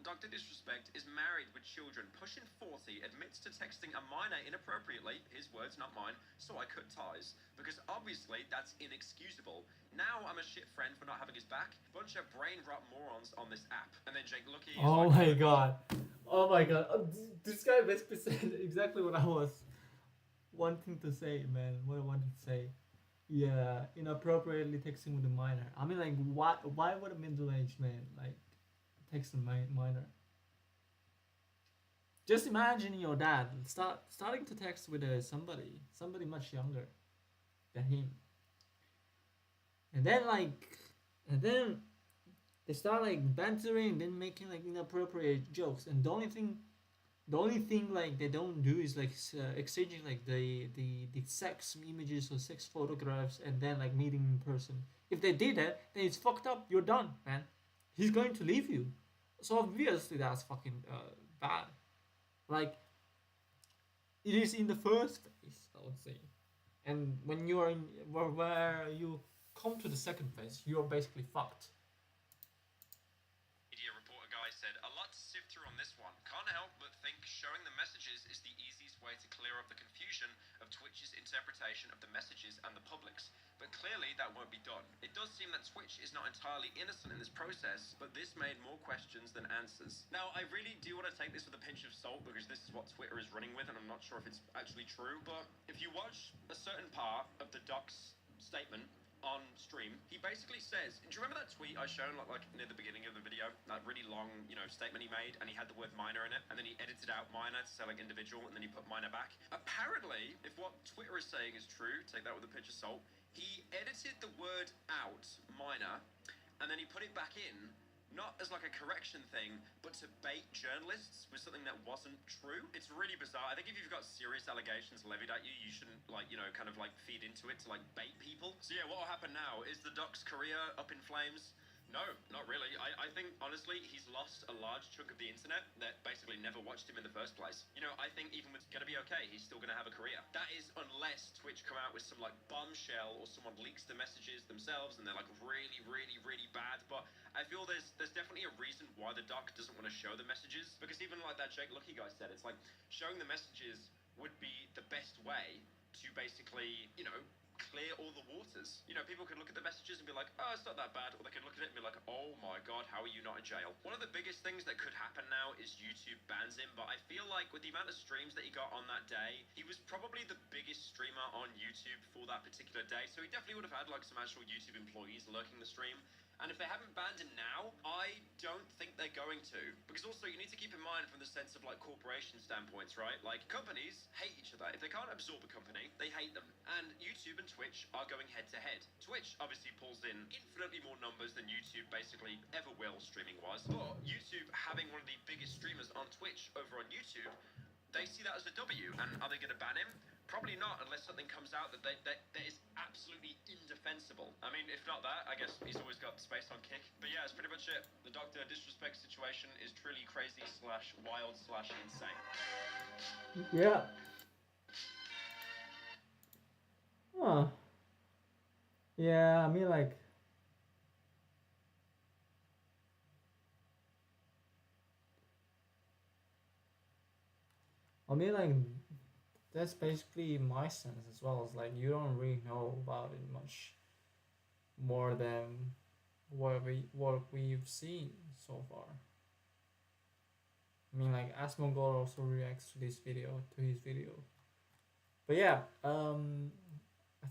Dr. Disrespect is married with children, pushing 40, admits to texting a minor inappropriately, his words, not mine, so I cut ties. Because obviously that's inexcusable. Now I'm a shit friend for not having his back. Bunch of brain rot morons on this app. And then Jake Lucky is Oh like, my god. Oh my god. This guy basically said exactly what I was wanting to say, man. What I wanted to say. Yeah, inappropriately texting with a minor. I mean, like, why would a middle-aged man, like, text a minor? Just imagine your dad starting to text with somebody much younger than him. And then they start like bantering, then making like inappropriate jokes, and the only thing like they don't do is like exchanging like the sex images or sex photographs and then like meeting in person. If they did that, then it's fucked up. You're done, man. he's going to leave you. So obviously that's fucking bad. Like it is in the first phase, I would say. And when you are in where you come to the second phase, you're basically fucked. Media reporter guy said, a lot to sift through on this one. Can't help but think showing the messages is the easiest way to clear up the confusion of Twitch's interpretation of the messages and the public's. But clearly that won't be done. It does seem that Twitch is not entirely innocent in this process, but this made more questions than answers. Now, I really do want to take this with a pinch of salt because this is what Twitter is running with, and I'm not sure if it's actually true. But if you watch a certain part of the doc's statement on stream, he basically says, do you remember that tweet I shown like near the beginning of the video, that really long statement he made, and he had the word minor in it, and then he edited out minor to say like individual, and then he put minor back? Apparently, if what Twitter is saying is true, take that with a pinch of salt, he edited the word out, minor, and then he put it back in, not as like a correction thing, but to bait journalists with something that wasn't true. It's really bizarre. I think if you've got serious allegations levied at you, you shouldn't kind of feed into it to bait people. So yeah, what will happen now? Is the doc's career up in flames? No, not really. I think, honestly, he's lost a large chunk of the internet that basically never watched him in the first place. I think even with Gonna Be Okay, he's still gonna have a career. That is unless Twitch come out with some bombshell, or someone leaks the messages themselves and they're really, really, really bad. But I feel there's definitely a reason why the doc doesn't want to show the messages, because even like that Jake Lucky guy said, it's like showing the messages would be the best way to basically, clear all the waters. People could look at the messages and be like, oh, it's not that bad, or they could look at it and be like, oh my god, how are you not in jail? One of the biggest things that could happen now is YouTube bans him, but I feel like with the amount of streams that he got on that day, he was probably the biggest streamer on YouTube for that particular day, so he definitely would have had some actual YouTube employees lurking the stream. And if they haven't banned him now, I don't think they're going to. Because also, you need to keep in mind from the sense of corporation standpoints, right? Companies hate each other. If they can't absorb a company, they hate them. And YouTube and Twitch are going head to head. Twitch obviously pulls in infinitely more numbers than YouTube basically ever will, streaming-wise. But YouTube having one of the biggest streamers on Twitch over on YouTube, they see that as a W. And are they going to ban him? Probably not, unless something comes out that is absolutely indefensible. I mean, if not that, I guess he's always got space on Kick. But yeah, that's pretty much it. The Doctor disrespect situation is truly crazy / wild / insane. Yeah. Huh. Yeah, I mean that's basically my sense as well. It's you don't really know about it much more than what we've seen so far. I mean, Asmongold also reacts to his video. But yeah, I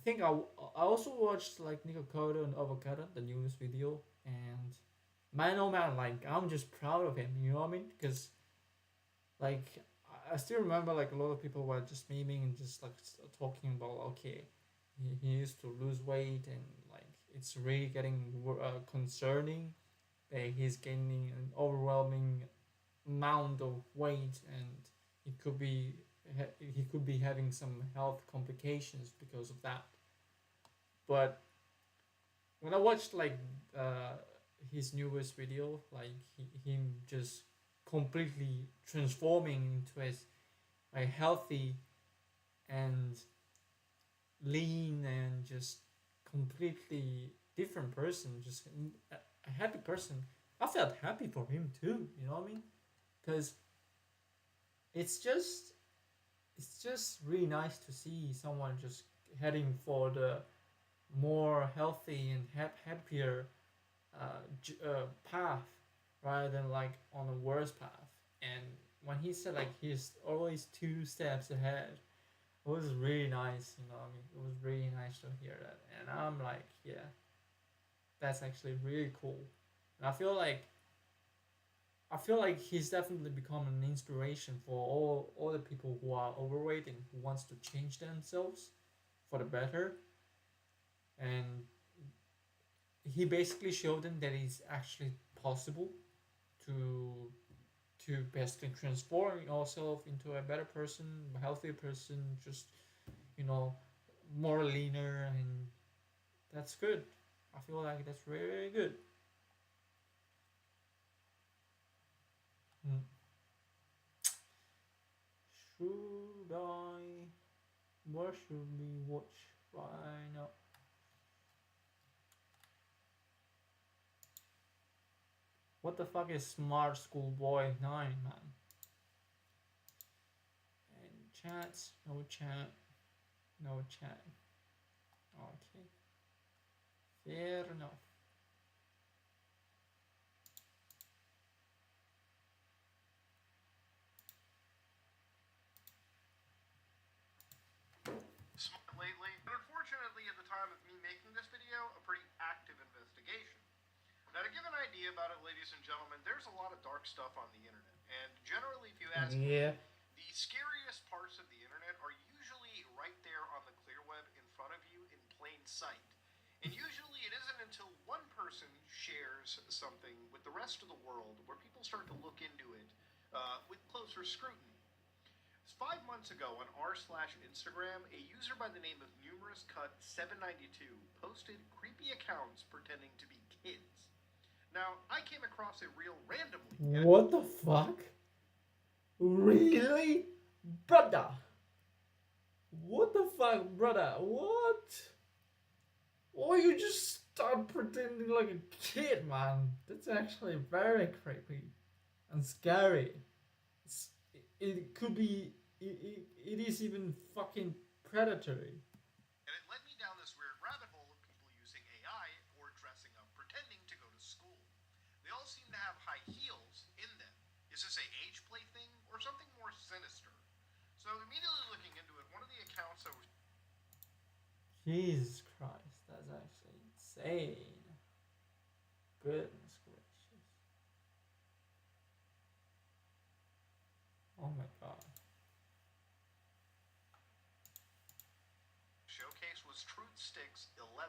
think I also watched Nico Kodo and Avocado, the newest video, and man, oh man, I'm just proud of him. You know what I mean? Because I still remember a lot of people were just memeing and just talking about, okay, he used to lose weight, and it's really getting concerning that he's gaining an overwhelming amount of weight, and he could be having some health complications because of that. But when I watched his newest video, him just completely transforming into a healthy and lean and just completely different person, just a happy person. I felt happy for him too, you know what I mean? Because it's just really nice to see someone just heading for the more healthy and happier path, rather than on a worse path. And when he said he's always 2 steps ahead, it was really nice, you know what I mean? It was really nice to hear that. And I'm yeah, that's actually really cool. And I feel like he's definitely become an inspiration for all the people who are overweight and who wants to change themselves for the better. And he basically showed them that it's actually possible to basically transform yourself into a better person, a healthier person, just more leaner, and that's good. I feel like that's very, very good. Hmm. Should I? Where should we watch right now? What the fuck is Smart School Boy 9, man? And chat, no chat, no chat. Okay, fair enough. Smart lately, but unfortunately at the time of me making this video, a pretty active investigation. Now to give an idea about it, ladies and gentlemen, there's a lot of dark stuff on the internet, and generally if you ask Yeah. me, the scariest parts of the internet are usually right there on the clear web in front of you in plain sight. And usually it isn't until one person shares something with the rest of the world where people start to look into it with closer scrutiny. 5 months ago on r/Instagram, a user by the name of Numerous Cut 792 posted creepy accounts pretending to be kids. Now, I came across it real randomly. What the fuck? Really? Brother? What the fuck, brother? What? Oh, you just start pretending like a kid, man. That's actually very creepy and scary. It could be. It is even fucking predatory. And it led me down this weird rabbit hole of people using AI or dressing up pretending to go to school. They all seem to have high heels in them. Is this a age play thing or something more sinister? So immediately looking into it, one of the accounts that was Jesus Christ, that's actually insane. Goodness gracious. Oh my god. showcase was Truth Sticks 11,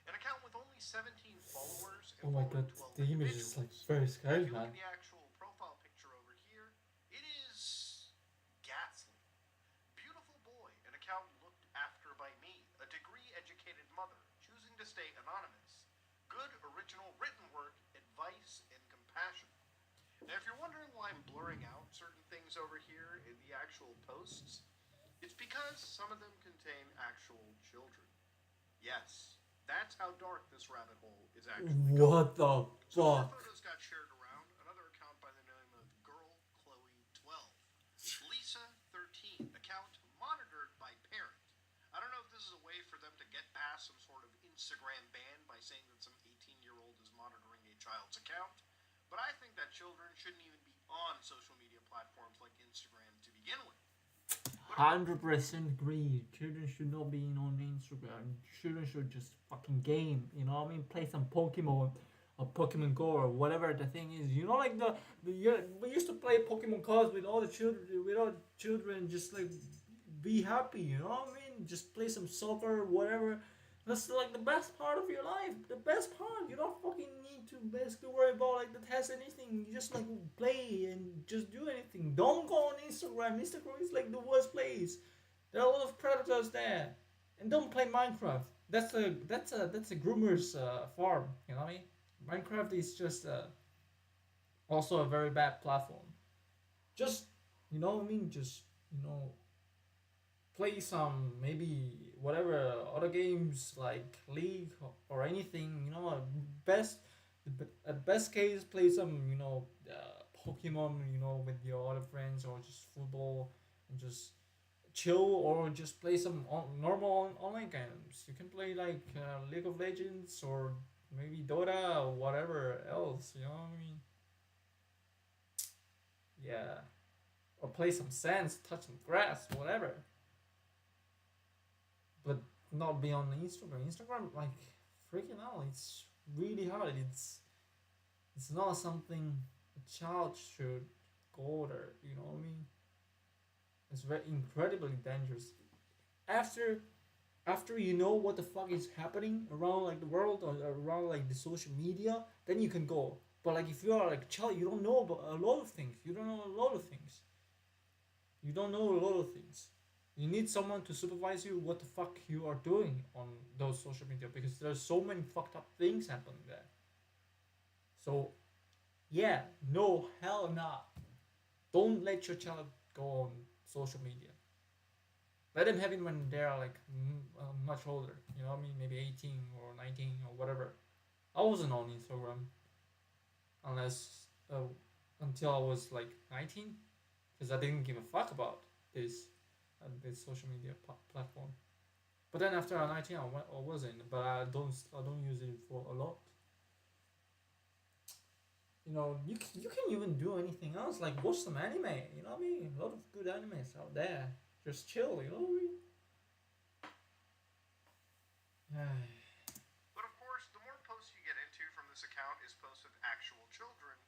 an account with only 17 followers and Oh my god, 12 the image is like individuals. very If scary, you look man. at the actual profile picture over here, it is ghastly. Beautiful boy, an account looked after by me, a degree-educated mother, choosing to stay anonymous. Good original written work, advice, and compassion. Now, if you're wondering why I'm blurring out certain things over here in the actual posts, it's because some of them contain actual children. Yes, that's how dark this rabbit hole is actually going. What the So more fuck? photos got shared around. Another account by the name of Girl Chloe 12. Lisa 13, account monitored by parent. I don't know if this is a way for them to get past some sort of Instagram ban by saying that some 18-year-old is monitoring a child's account, but I think that children shouldn't even be on social media platforms like Instagram to begin with. 100% agree. Children should not be on Instagram. Children should just fucking game. You know what I mean? Play some Pokemon or Pokemon Go or whatever the thing is. You know, like we used to play Pokemon cards with all the children. Just like be happy. You know what I mean? Just play some soccer, whatever. That's like the best part of your life. The best part. You don't fucking need to basically worry about like the test anything. You just like play and just do anything. Don't go on Instagram. Instagram is like the worst place. There are a lot of predators there. And don't play Minecraft. That's a groomer's farm. You know what I mean? Minecraft is just also a very bad platform. Just you know what I mean? Just play some maybe whatever other games like League or anything. At best case play some Pokemon with your other friends or just football and just chill or just play some normal online games. You can play like League of Legends or maybe Dota or whatever else. You know what I mean? Yeah, or play some sands, touch some grass, whatever. But not be on Instagram. Instagram, like freaking out. It's really hard. It's not something a child should go there. You know what I mean? It's very incredibly dangerous. After you know what the fuck is happening around like the world or around like the social media, then you can go. But like if you are like a child, you don't know about a lot of things. You don't know a lot of things. You don't know a lot of things. You need someone to supervise you what the fuck you are doing on those social media because there's so many fucked up things happening there. So Yeah, no, hell nah. Don't let your child go on social media. Let them have it when they are like much older. You know what I mean? Maybe 18 or 19 or whatever. I wasn't on Instagram unless until I was like 19, because I didn't give a fuck about this social media platform. But then after I'm 19, I wasn't. But I don't use it for a lot. You can even do anything else like watch some anime. You know what I mean? A lot of good animes out there. Just chill. You know what I mean? But of course, the more posts you get into from this account is posts of actual children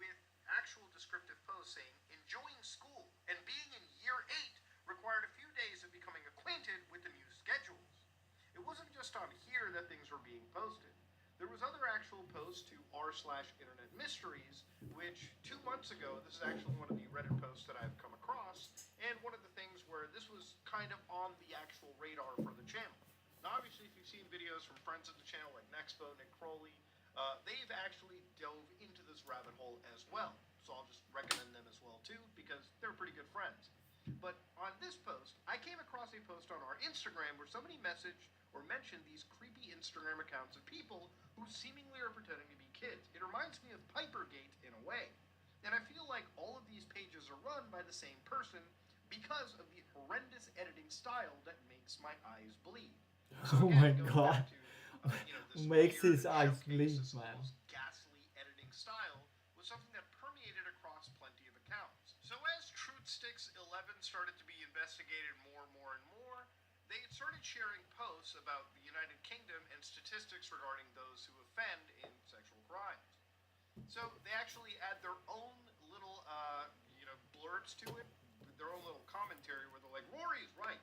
with actual descriptive posts saying enjoying school and being in year 8 required a few days of becoming acquainted with the new schedules. It wasn't just on here that things were being posted. There was other actual posts to r/internet mysteries, which 2 months ago, this is actually one of the Reddit posts that I've come across, and one of the things where this was kind of on the actual radar for the channel. Now, obviously, if you've seen videos from friends of the channel like Nexpo, Nick Crowley, they've actually dove into this rabbit hole as well. So I'll just recommend them as well too, because they're pretty good friends. But on this post, I came across a post on our Instagram where somebody messaged or mentioned these creepy Instagram accounts of people who seemingly are pretending to be kids. It reminds me of Pipergate in a way. And I feel like all of these pages are run by the same person because of the horrendous editing style that makes my eyes bleed. So Oh again, my going god. back to this Makes weird his eyes showcase, bleed, this man. almost ghastly editing style was something that permeated across plenty of accounts. So as Truthsticks 11 started to be investigated more and more, they started sharing posts about the United Kingdom and statistics regarding those who offend in sexual crimes. So they actually add their own little, blurbs to it, their own little commentary where they're like, Rory's right.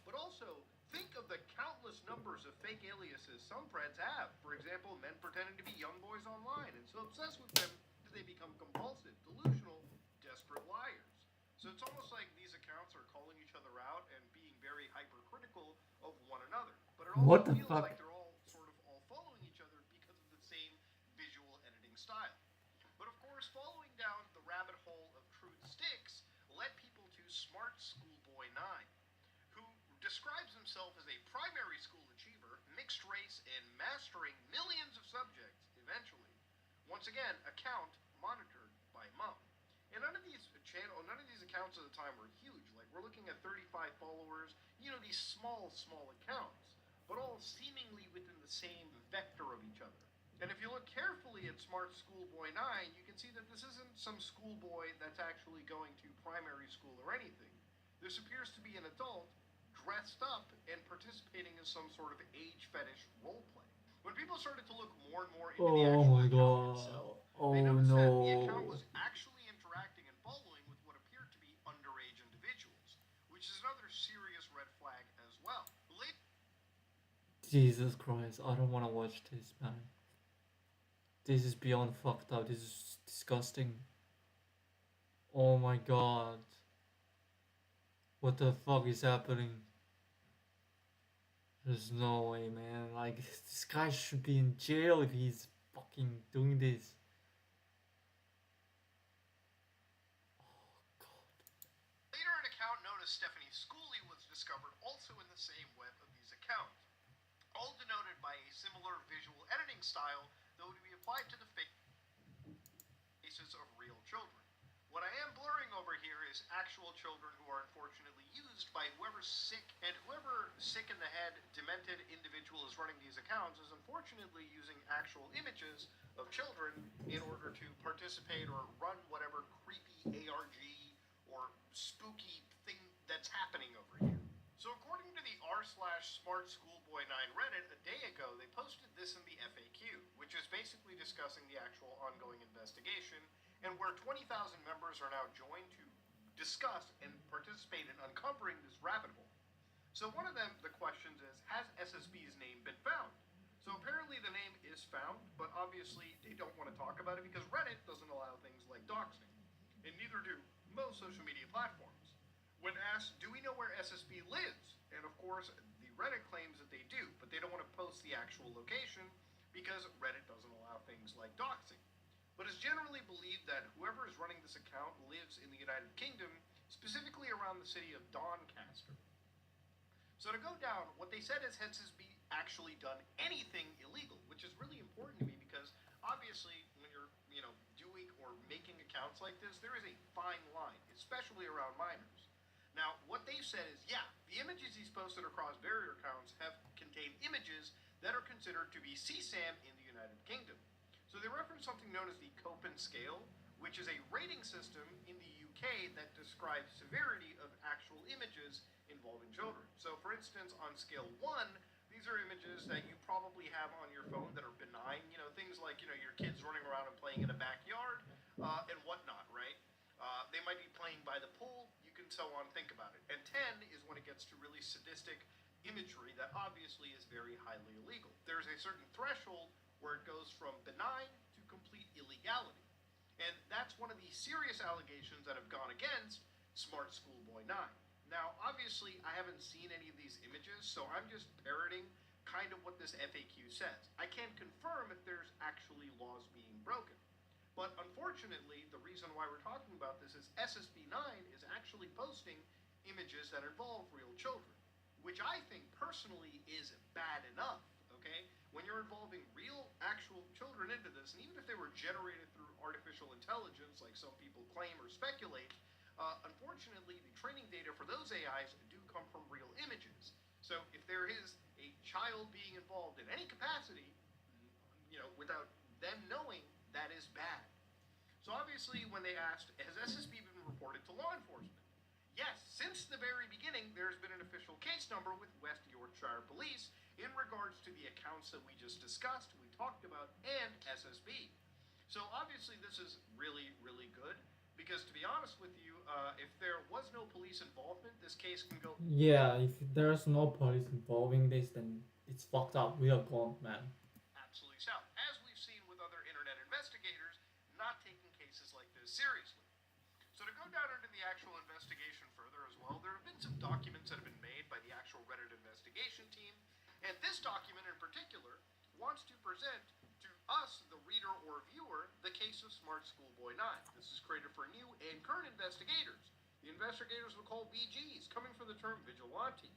But also, think of the countless numbers of fake aliases some Preds have. For example, men pretending to be young boys online and so obsessed with them that they become compulsive, delusional, desperate liars. So it's almost like these accounts are calling each other out and being very hypercritical of one another. But it also What the feels fuck? like they're all sort of all following each other because of the same visual editing style. But of course, following down the rabbit hole of Truth Sticks led people to Smart Schoolboy 9, who describes himself as a primary school achiever, mixed race, and mastering millions of subjects eventually. Once again, account monitored by mom. And none of these accounts at the time were huge. Like we're looking at 35 followers, these small accounts, but all seemingly within the same vector of each other. And if you look carefully at Smart Schoolboy 9, you can see that this isn't some schoolboy that's actually going to primary school or anything. This appears to be an adult dressed up and participating in some sort of age fetish roleplay. When people started to look more and more into the Oh actual my account itself, god. Oh they noticed that the account no. was actually interacting and following with what appeared to be underage individuals, which is another serious red flag as well. Jesus Christ. I don't want to watch this, man. This is beyond fucked up. This is disgusting. Oh my god. What the fuck is happening? There's no way, man. Like, this guy should be in jail if he's fucking doing this. Oh god. Later, an account known as Stephanie Schooley was discovered also in the same web of these accounts, all denoted by a similar visual editing style that would be applied to the faces of real children. What I am blurring over here is actual children who are unfortunately used by whoever's sick, and whoever sick in the head, demented individual is running these accounts is unfortunately using actual images of children in order to participate or run whatever creepy ARG or spooky thing that's happening over here. So according to the r/Smart Schoolboy 9 Reddit, a day ago they posted this in the FAQ, which is basically discussing the actual ongoing investigation, and where 20,000 members are now joined to discuss and participate in uncovering this rabbit hole. So one of them, the questions is, has SSB's name been found? So apparently the name is found, but obviously they don't want to talk about it because Reddit doesn't allow things like doxing, and neither do most social media platforms. When asked, do we know where SSB lives? And of course, the Reddit claims that they do, but they don't want to post the actual location because Reddit doesn't allow things like doxing. but it's generally believed that whoever is running this account lives in the United Kingdom, specifically around the city of Doncaster. So to go down, what they said is has SSB actually done anything illegal, which is really important to me because obviously when you're, doing or making accounts like this, there is a fine line, especially around minors. Now, what they've said is, yeah, the images he's posted across barrier accounts have contained images that are considered to be CSAM in the United Kingdom. So they reference something known as the Copen scale, which is a rating system in the UK that describes severity of actual images involving children. So, for instance, on scale 1, these are images that you probably have on your phone that are benign, things like, your kids running around and playing in a backyard and whatnot, right? They might be playing by the pool, you can so on think about it. And 10 is when it gets to really sadistic imagery that obviously is very highly illegal. There's a certain threshold where it goes from benign to complete illegality. And that's one of the serious allegations that have gone against Smart Schoolboy 9. Now, obviously, I haven't seen any of these images, so I'm just parroting kind of what this FAQ says. I can't confirm if there's actually laws being broken. But unfortunately, the reason why we're talking about this is SSB9 is actually posting images that involve real children, which I think personally is bad enough, okay? When you're involving real, actual children into this, and even if they were generated through artificial intelligence, like some people claim or speculate, unfortunately, the training data for those AIs do come from real images. So if there is a child being involved in any capacity, without them knowing, that is bad. So obviously, when they asked, has SSB been reported to law enforcement? Yes, since the very beginning, there's been an official case number with West Yorkshire Police in regards to the accounts that we just discussed, we talked about, and SSB. So obviously, this is really, really good. Because to be honest with you, if there was no police involvement, this case can go. Yeah, if there's no police involving this, then it's fucked up. We are gone, man. Absolutely south, as we've seen with other internet investigators not taking cases like this seriously. So to go down into the actual investigation further as well, there have been some documents that have been made by the actual Reddit investigation team, and this document in particular wants to present to us, the reader or viewer, the case of Smart Schoolboy 9. This is created for new and current investigators. The investigators will call VGs, coming from the term vigilante.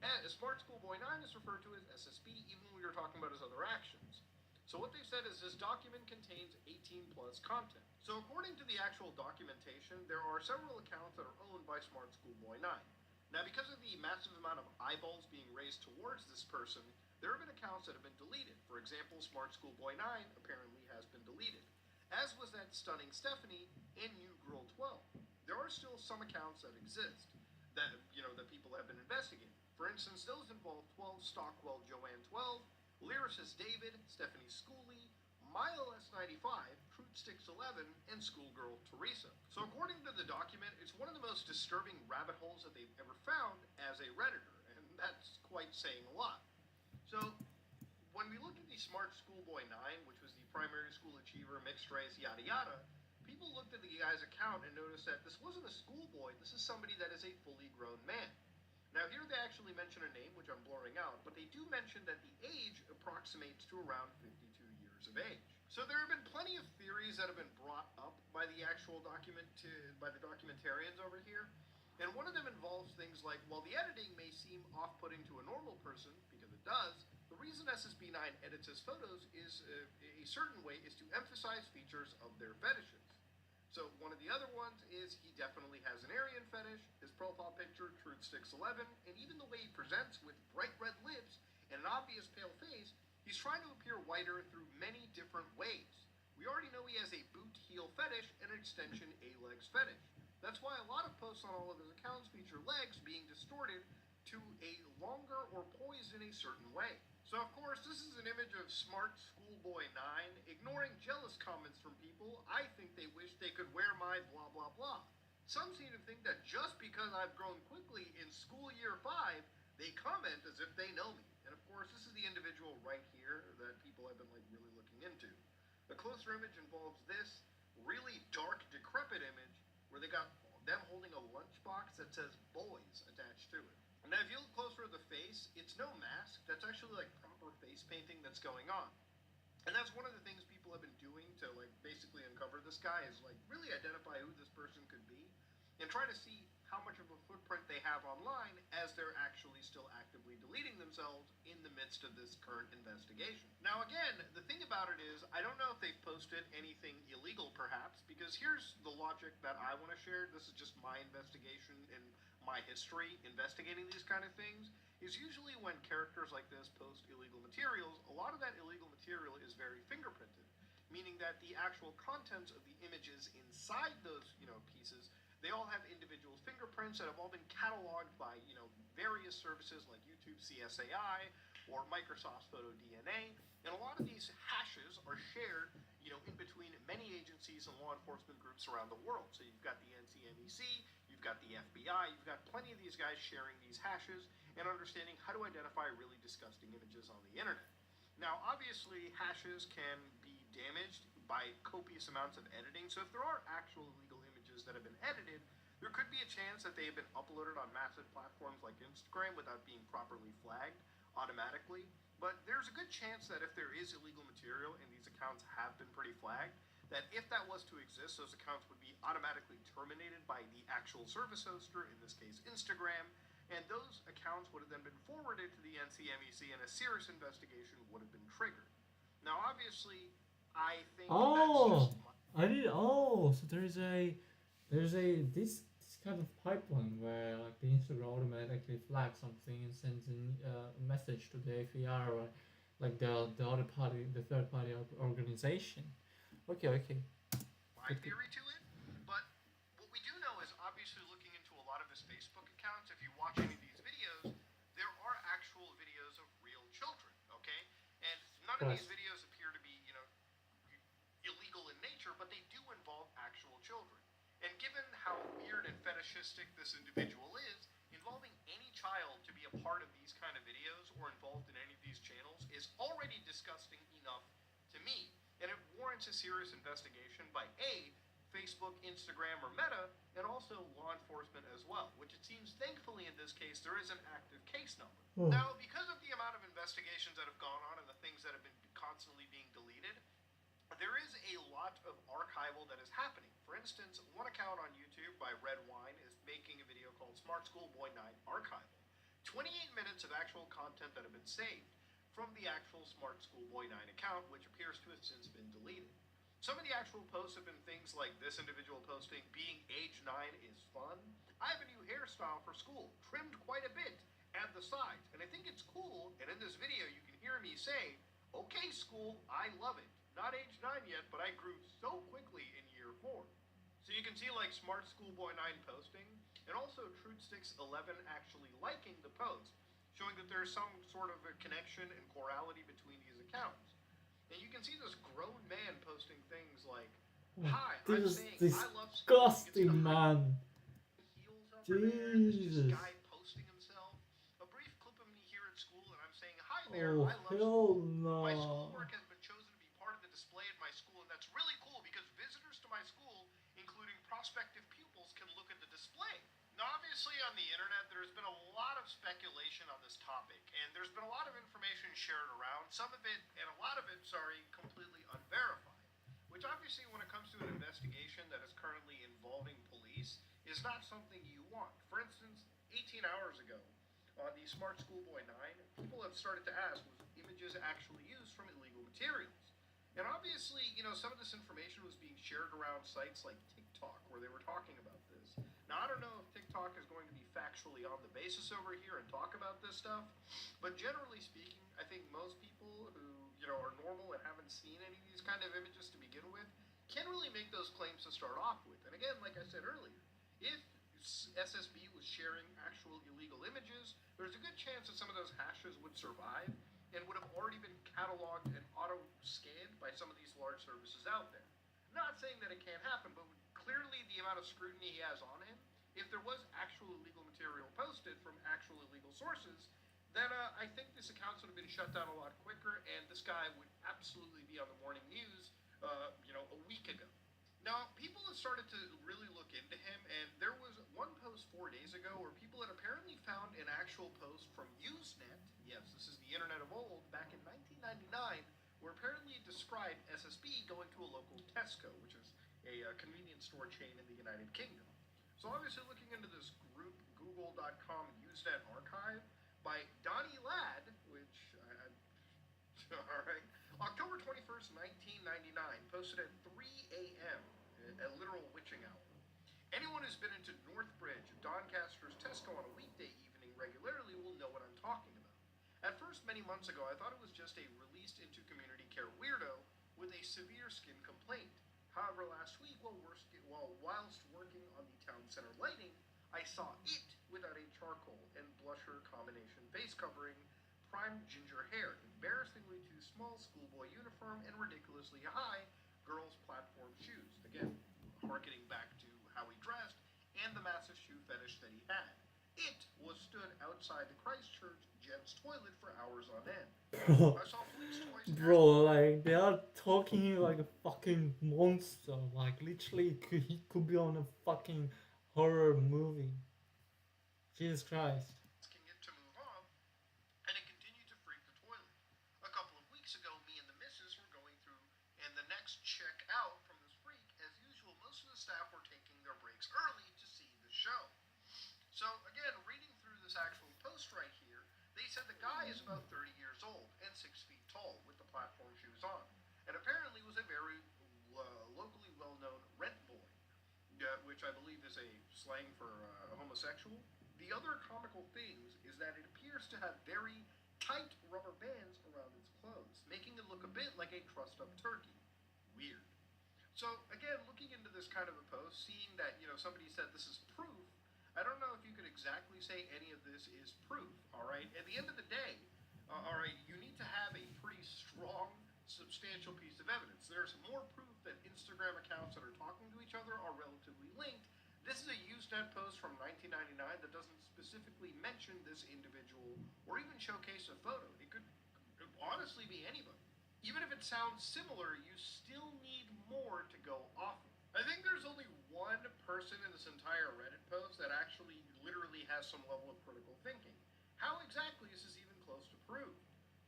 As Smart Schoolboy 9 is referred to as SSB, even when we are talking about his other actions. So what they said is this document contains 18 plus content. So according to the actual documentation, there are several accounts that are owned by Smart Schoolboy 9. Now, because of the massive amount of eyeballs being raised towards this person, there have been accounts that have been deleted. For example, Smart Schoolboy 9 apparently has been deleted, as was that Stunning Stephanie and New Girl 12. There are still some accounts that exist that, that people have been investigating. For instance, those involve 12 Stockwell Joanne 12, Lyricist David, Stephanie Schooley, Mile S95, Truthsticks 11, and Schoolgirl Teresa. So according to the document, it's one of the most disturbing rabbit holes that they've ever found as a Redditor, and that's quite saying a lot. So when we look at the Smart Schoolboy 9, which was the primary school achiever, mixed race, yada yada, people looked at the guy's account and noticed that this wasn't a schoolboy, this is somebody that is a fully grown man. Now here they actually mention a name, which I'm blurring out, but they do mention that the age approximates to around 52 years of age. So there have been plenty of theories that have been brought up by the actual by the documentarians over here, and one of them involves things like, while the editing may seem off-putting to a normal person, because it does, the reason SSB9 edits his photos is a certain way is to emphasize features of their fetishes. So one of the other ones is he definitely has an Aryan fetish, his profile picture, Truthsticks 11, and even the way he presents with bright red lips and an obvious pale face, he's trying to appear whiter through many different ways. We already know he has a boot heel fetish and an extension A-legs fetish. That's why a lot of posts on all of his accounts feature legs being distorted to a longer or poised in a certain way. So of course, this is an image of Smart Schoolboy 9, ignoring jealous comments from people. I think they wish they could wear my blah blah blah. Some seem to think that just because I've grown quickly in school year 5, they comment as if they know me. And of course, this is the individual right here that people have been really looking into. A closer image involves this really dark, decrepit image where they got them holding a lunchbox that says boys attached to it. Now, if you look closer at the face, it's no mask. That's actually proper face painting that's going on. And that's one of the things people have been doing to basically uncover this guy is like really identify who this person could be and try to see how much of a footprint they have online as they're actually still actively deleting themselves in the midst of this current investigation. Now again, the thing about it is, I don't know if they've posted anything illegal perhaps, because here's the logic that I want to share. This is just my investigation and my history investigating these kind of things, is usually when characters like this post illegal materials, a lot of that illegal material is very fingerprinted, meaning that the actual contents of the images inside those, pieces, they all have individual fingerprints that have all been cataloged by, various services like YouTube CSAI or Microsoft's Photo DNA. And a lot of these hashes are shared, in between many agencies and law enforcement groups around the world. So you've got the NCMEC, you've got the FBI, you've got plenty of these guys sharing these hashes and understanding how to identify really disgusting images on the internet. Now, obviously, hashes can be damaged by copious amounts of editing. So if there are actual illegal images that have been edited, there could be a chance that they have been uploaded on massive platforms like Instagram without being properly flagged automatically. But there's a good chance that if there is illegal material and these accounts have been pretty flagged, that if that was to exist, those accounts would be automatically terminated by the actual service hoster, in this case Instagram, and those accounts would have then been forwarded to the NCMEC and a serious investigation would have been triggered. Now, obviously, I think Oh, that's just I did. Oh, so there's a this kind of pipeline where like the Instagram automatically flags something and sends a message to the AFR or like the other party, the third party organization. Okay. my theory to it. But what we do know is obviously looking into a lot of his Facebook accounts, if you watch any of these videos, there are actual videos of real children, okay? And none of these Yes. videos appear to be, illegal in nature, but they do involve actual children. And given how weird and fetishistic this individual is, involving any child to be a part of these kind of videos or involved in any of these channels is already disgusting enough to me. And it warrants a serious investigation by A, Facebook, Instagram, or Meta, and also law enforcement as well, which it seems thankfully in this case there is an active case number. Oh. Now, because of the amount of investigations that have gone on and the things that have been constantly being deleted, there is a lot of archival that is happening. For instance, one account on YouTube by Red Wine is making a video called Smart School Boy 9 Archival. 28 minutes of actual content that have been saved from the actual Smart School Boy 9 account, which appears to have since been deleted. Some of the actual posts have been things like this individual posting, being age 9 is fun. I have a new hairstyle for school, trimmed quite a bit at the sides, and I think it's cool, and in this video you can hear me say, okay school, I love it. Not age 9 yet, but I grew so quickly in year 4. So you can see like Smart Schoolboy 9 posting, and also TruthSticks11 actually liking the post, showing that there's some sort of a connection and chorality between these accounts. And you can see this grown man posting things like, hi, I'm This saying is I love school. You can see disgusting, the man. heels over there. There's Jesus. this guy posting himself. A brief clip of me here at school, and I'm saying, hi there, Oh, I love hell school. no. My schoolwork has been chosen to be part of the display at my school, and that's really cool because visitors to my school, including prospective pupils, can look at the display. Now, obviously, on the internet, there's been a lot of speculation on this topic, and there's been a lot of information shared around. Some of it, and a lot of it, completely unverified. Which obviously, when it comes to an investigation that is currently involving police, is not something you want. For instance, 18 hours ago, on the Smart Schoolboy 9, people have started to ask, was images actually used from illegal materials? And obviously, some of this information was being shared around sites like TikTok, where they were talking about this. Now, I don't know if TikTok is going to be factually on the basis over here and talk about this stuff, but generally speaking, I think most people who, are normal and haven't seen any of these kind of images to begin with can't really make those claims to start off with. And again, like I said earlier, if SSB was sharing actual illegal images, there's a good chance that some of those hashes would survive and would have already been cataloged and auto-scanned by some of these large services out there. Not saying that it can't happen, but clearly the amount of scrutiny he has on him, if there was actual illegal material posted from actual illegal sources, then I think this account would have been shut down a lot quicker, and this guy would absolutely be on the morning news, a week ago. Now, people have started to really look into him, and there was one post 4 days ago where people had apparently found an actual post from Usenet, yes, this is the internet of old, back in 1999, where apparently it described SSB going to a local Tesco, which is a convenience store chain in the United Kingdom. So obviously looking into this group, google.com Usenet archive by Donnie Ladd, which all right, October 21st, 1999, posted at 3 a.m., a literal witching hour. Anyone who's been into Northbridge, Doncaster's Tesco on a weekday evening regularly will know what I'm talking about. At first, many months ago, I thought it was just a released into community care weirdo with a severe skin complaint. However, last week, whilst working on the town center lighting, I saw it without a charcoal and blusher combination face covering, primed ginger hair, embarrassingly too small schoolboy uniform, and ridiculously high girls' platform shoes. Again, harkening back to how he dressed and the massive shoe fetish that he had. It was stood outside the Christchurch gents' toilet for hours on end. Bro, I saw police twice. bro, like they are talking like a fucking monster. Like literally, he could be on a fucking horror movie. Jesus Christ. Asking it to move on, and it continued to freak the toilet. A couple of weeks ago, me and the missus were going through, and the next check out from this freak, as usual, most of the staff were taking their breaks early to see the show. So again, reading through this actual post right here, they said the guy is about 30 years old and 6 feet tall with the platform shoes on, and apparently was a very locally well-known rent boy, which I believe is a slang for a homosexual. The other comical things is that it appears to have very tight rubber bands around its clothes, making it look a bit like a trussed-up turkey. Weird. So again, looking into this kind of a post, seeing that somebody said this is proof, I don't know if you could exactly say any of this is proof. All right. At the end of the day, all right, you need to have a pretty strong, substantial piece of evidence. There's more proof that Instagram accounts that are talking to each other are relatively linked. This is a Usenet post from 1999 that doesn't specifically mention this individual or even showcase a photo. It could honestly be anybody. Even if it sounds similar, you still need more to go off of. I think there's only one person in this entire Reddit post that actually literally has some level of critical thinking. How exactly is this even close to proof?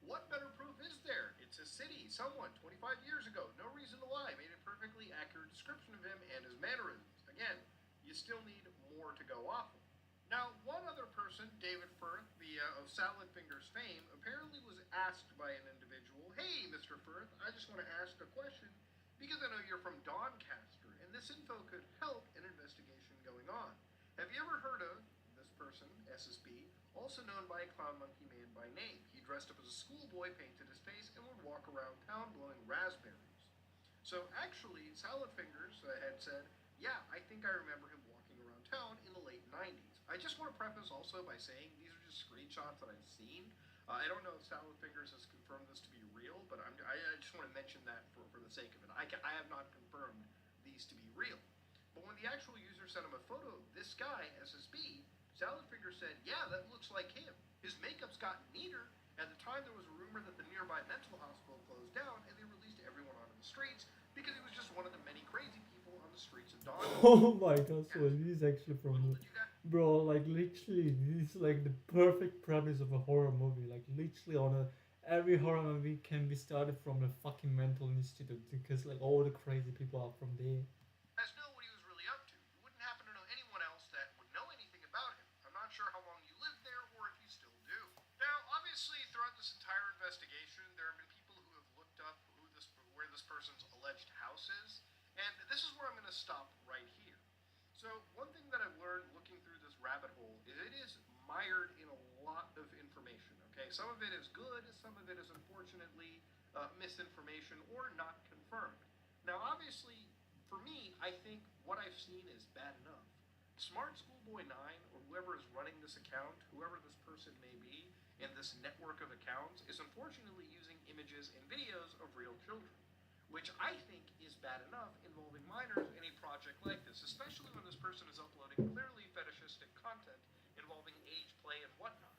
What better proof is there? It's a city, someone 25 years ago, no reason to lie, made a perfectly accurate description of him and his mannerisms. Again, you still need more to go off of. Now, one other person, David Firth, of Salad Fingers fame, apparently was asked by an individual, "Hey, Mr. Firth, I just want to ask a question because I know you're from Doncaster, and this info could help an investigation going on. Have you ever heard of this person, SSB, also known by a Clown Monkey Man by name? He dressed up as a schoolboy, painted his face, and would walk around town blowing raspberries." So actually, Salad Fingers had said, "Yeah, I think I remember him walking around town in the late 90s. I just want to preface also by saying these are just screenshots that I've seen. I don't know if Salad Fingers has confirmed this to be real, but I just want to mention that for the sake of it. I have not confirmed these to be real. But when the actual user sent him a photo of this guy, SSB, Salad Fingers said, "Yeah, that looks like him. His makeup's gotten neater. At the time, there was a rumor that the nearby mental hospital closed down, and they released everyone onto the streets because he was just one of the many crazy people on the streets of Doncaster." Oh my god, so this is actually from Little did you guys bro, like literally this is like the perfect premise of a horror movie. Like literally every horror movie can be started from a fucking mental institute because like all the crazy people are from there. know what he was really up to. You wouldn't happen to know anyone else that would know anything about him. I'm not sure how long you lived there or if you still do. Now, obviously, throughout this entire investigation, there have been people who have looked up where this person's alleged house is, and this is where I'm going to stop right here. So, one thing that I've learned looking through this rabbit hole is it is mired in a lot of information, okay? Some of it is good, some of it is unfortunately misinformation or not confirmed. Now, obviously, for me, I think what I've seen is bad enough. Smart Schoolboy 9, or whoever is running this account, whoever this person may be, in this network of accounts, is unfortunately using images and videos of real children, which I think is bad enough involving minors in a project like this, especially when this person is uploading clearly fetishistic content involving age, play, and whatnot.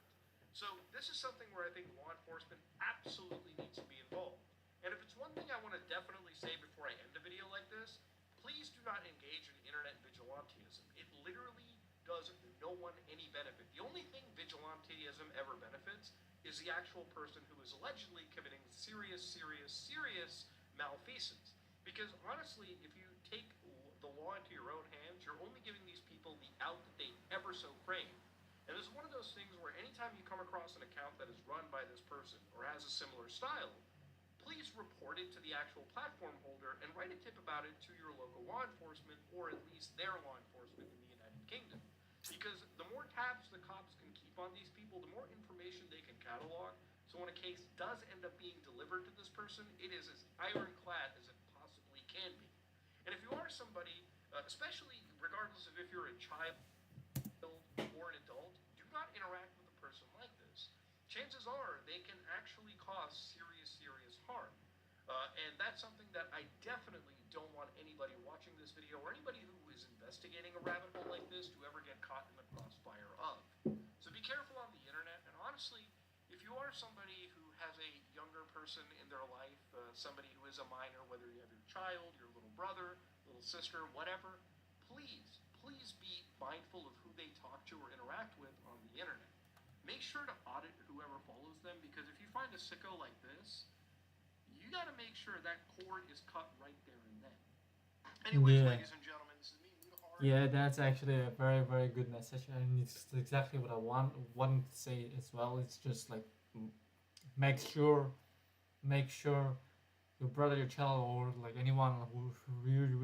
So this is something where I think law enforcement absolutely needs to be involved. And if it's one thing I want to definitely say before I end a video like this, please do not engage in internet vigilantism. It literally does no one any benefit. The only thing vigilantism ever benefits is the actual person who is allegedly committing serious malfeasance. Because honestly, if you take the law into your own hands, you're only giving these people the out that they ever so crave. And this is one of those things where anytime you come across an account that is run by this person or has a similar style, please report it to the actual platform holder and write a tip about it to your local law enforcement or at least their law enforcement in the United Kingdom. Because the more tabs the cops can keep on these people, the more information they can catalog. So when a case does end up being delivered to this person, it is as ironclad as it possibly can be. And if you are somebody, especially regardless of if you're a child or an adult, do not interact with a person like this. Chances are they can actually cause serious, serious harm. And that's something that I definitely don't want anybody watching this video or anybody who is investigating a rabbit hole like this to ever get caught in the crossfire of. So be careful on the internet, and honestly, if you are somebody who has a younger person in their life, somebody who is a minor, whether you have your child, your little brother, little sister, whatever, please, please be mindful of who they talk to or interact with on the internet. Make sure to audit whoever follows them, because if you find a sicko like this, you got to make sure that cord is cut right there and then. Anyways, Yeah. ladies and gentlemen, this is me, Mutahar. Yeah, that's actually a very, very good message, and it's exactly what I wanted to say as well. It's just like make sure, make sure your brother, your child, or like anyone who really,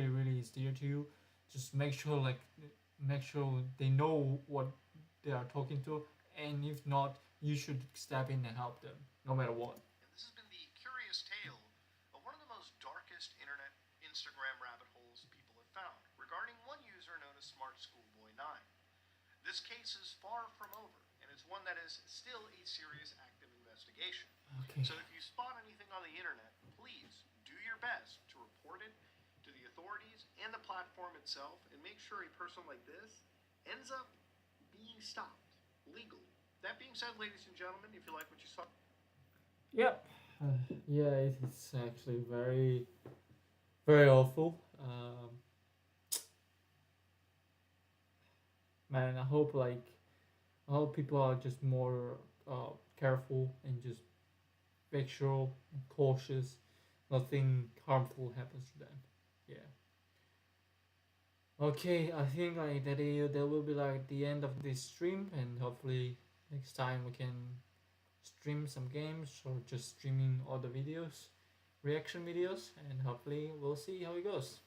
really is dear to you, just make sure they know what they are talking to, and if not, you should step in and help them, no matter what. And this has been the curious tale of one of the most darkest internet Instagram rabbit holes people have found regarding one user known as Smart Schoolboy 9. This case is far from over, and it's one that is still a serious active investigation. Okay. So if you spot anything on the internet, please do your best to report it to the authorities and the platform itself, and make sure a person like this ends up being stopped legally. That being said, ladies and gentlemen, if you like what you saw, Yep. Yeah, it's actually very, very awful. Man, I hope people are just more careful and just make sure and cautious, nothing harmful happens to them. Yeah. Okay, I think like that will be like the end of this stream, and hopefully next time we can stream some games or just streaming all the videos, reaction videos, and hopefully we'll see how it goes.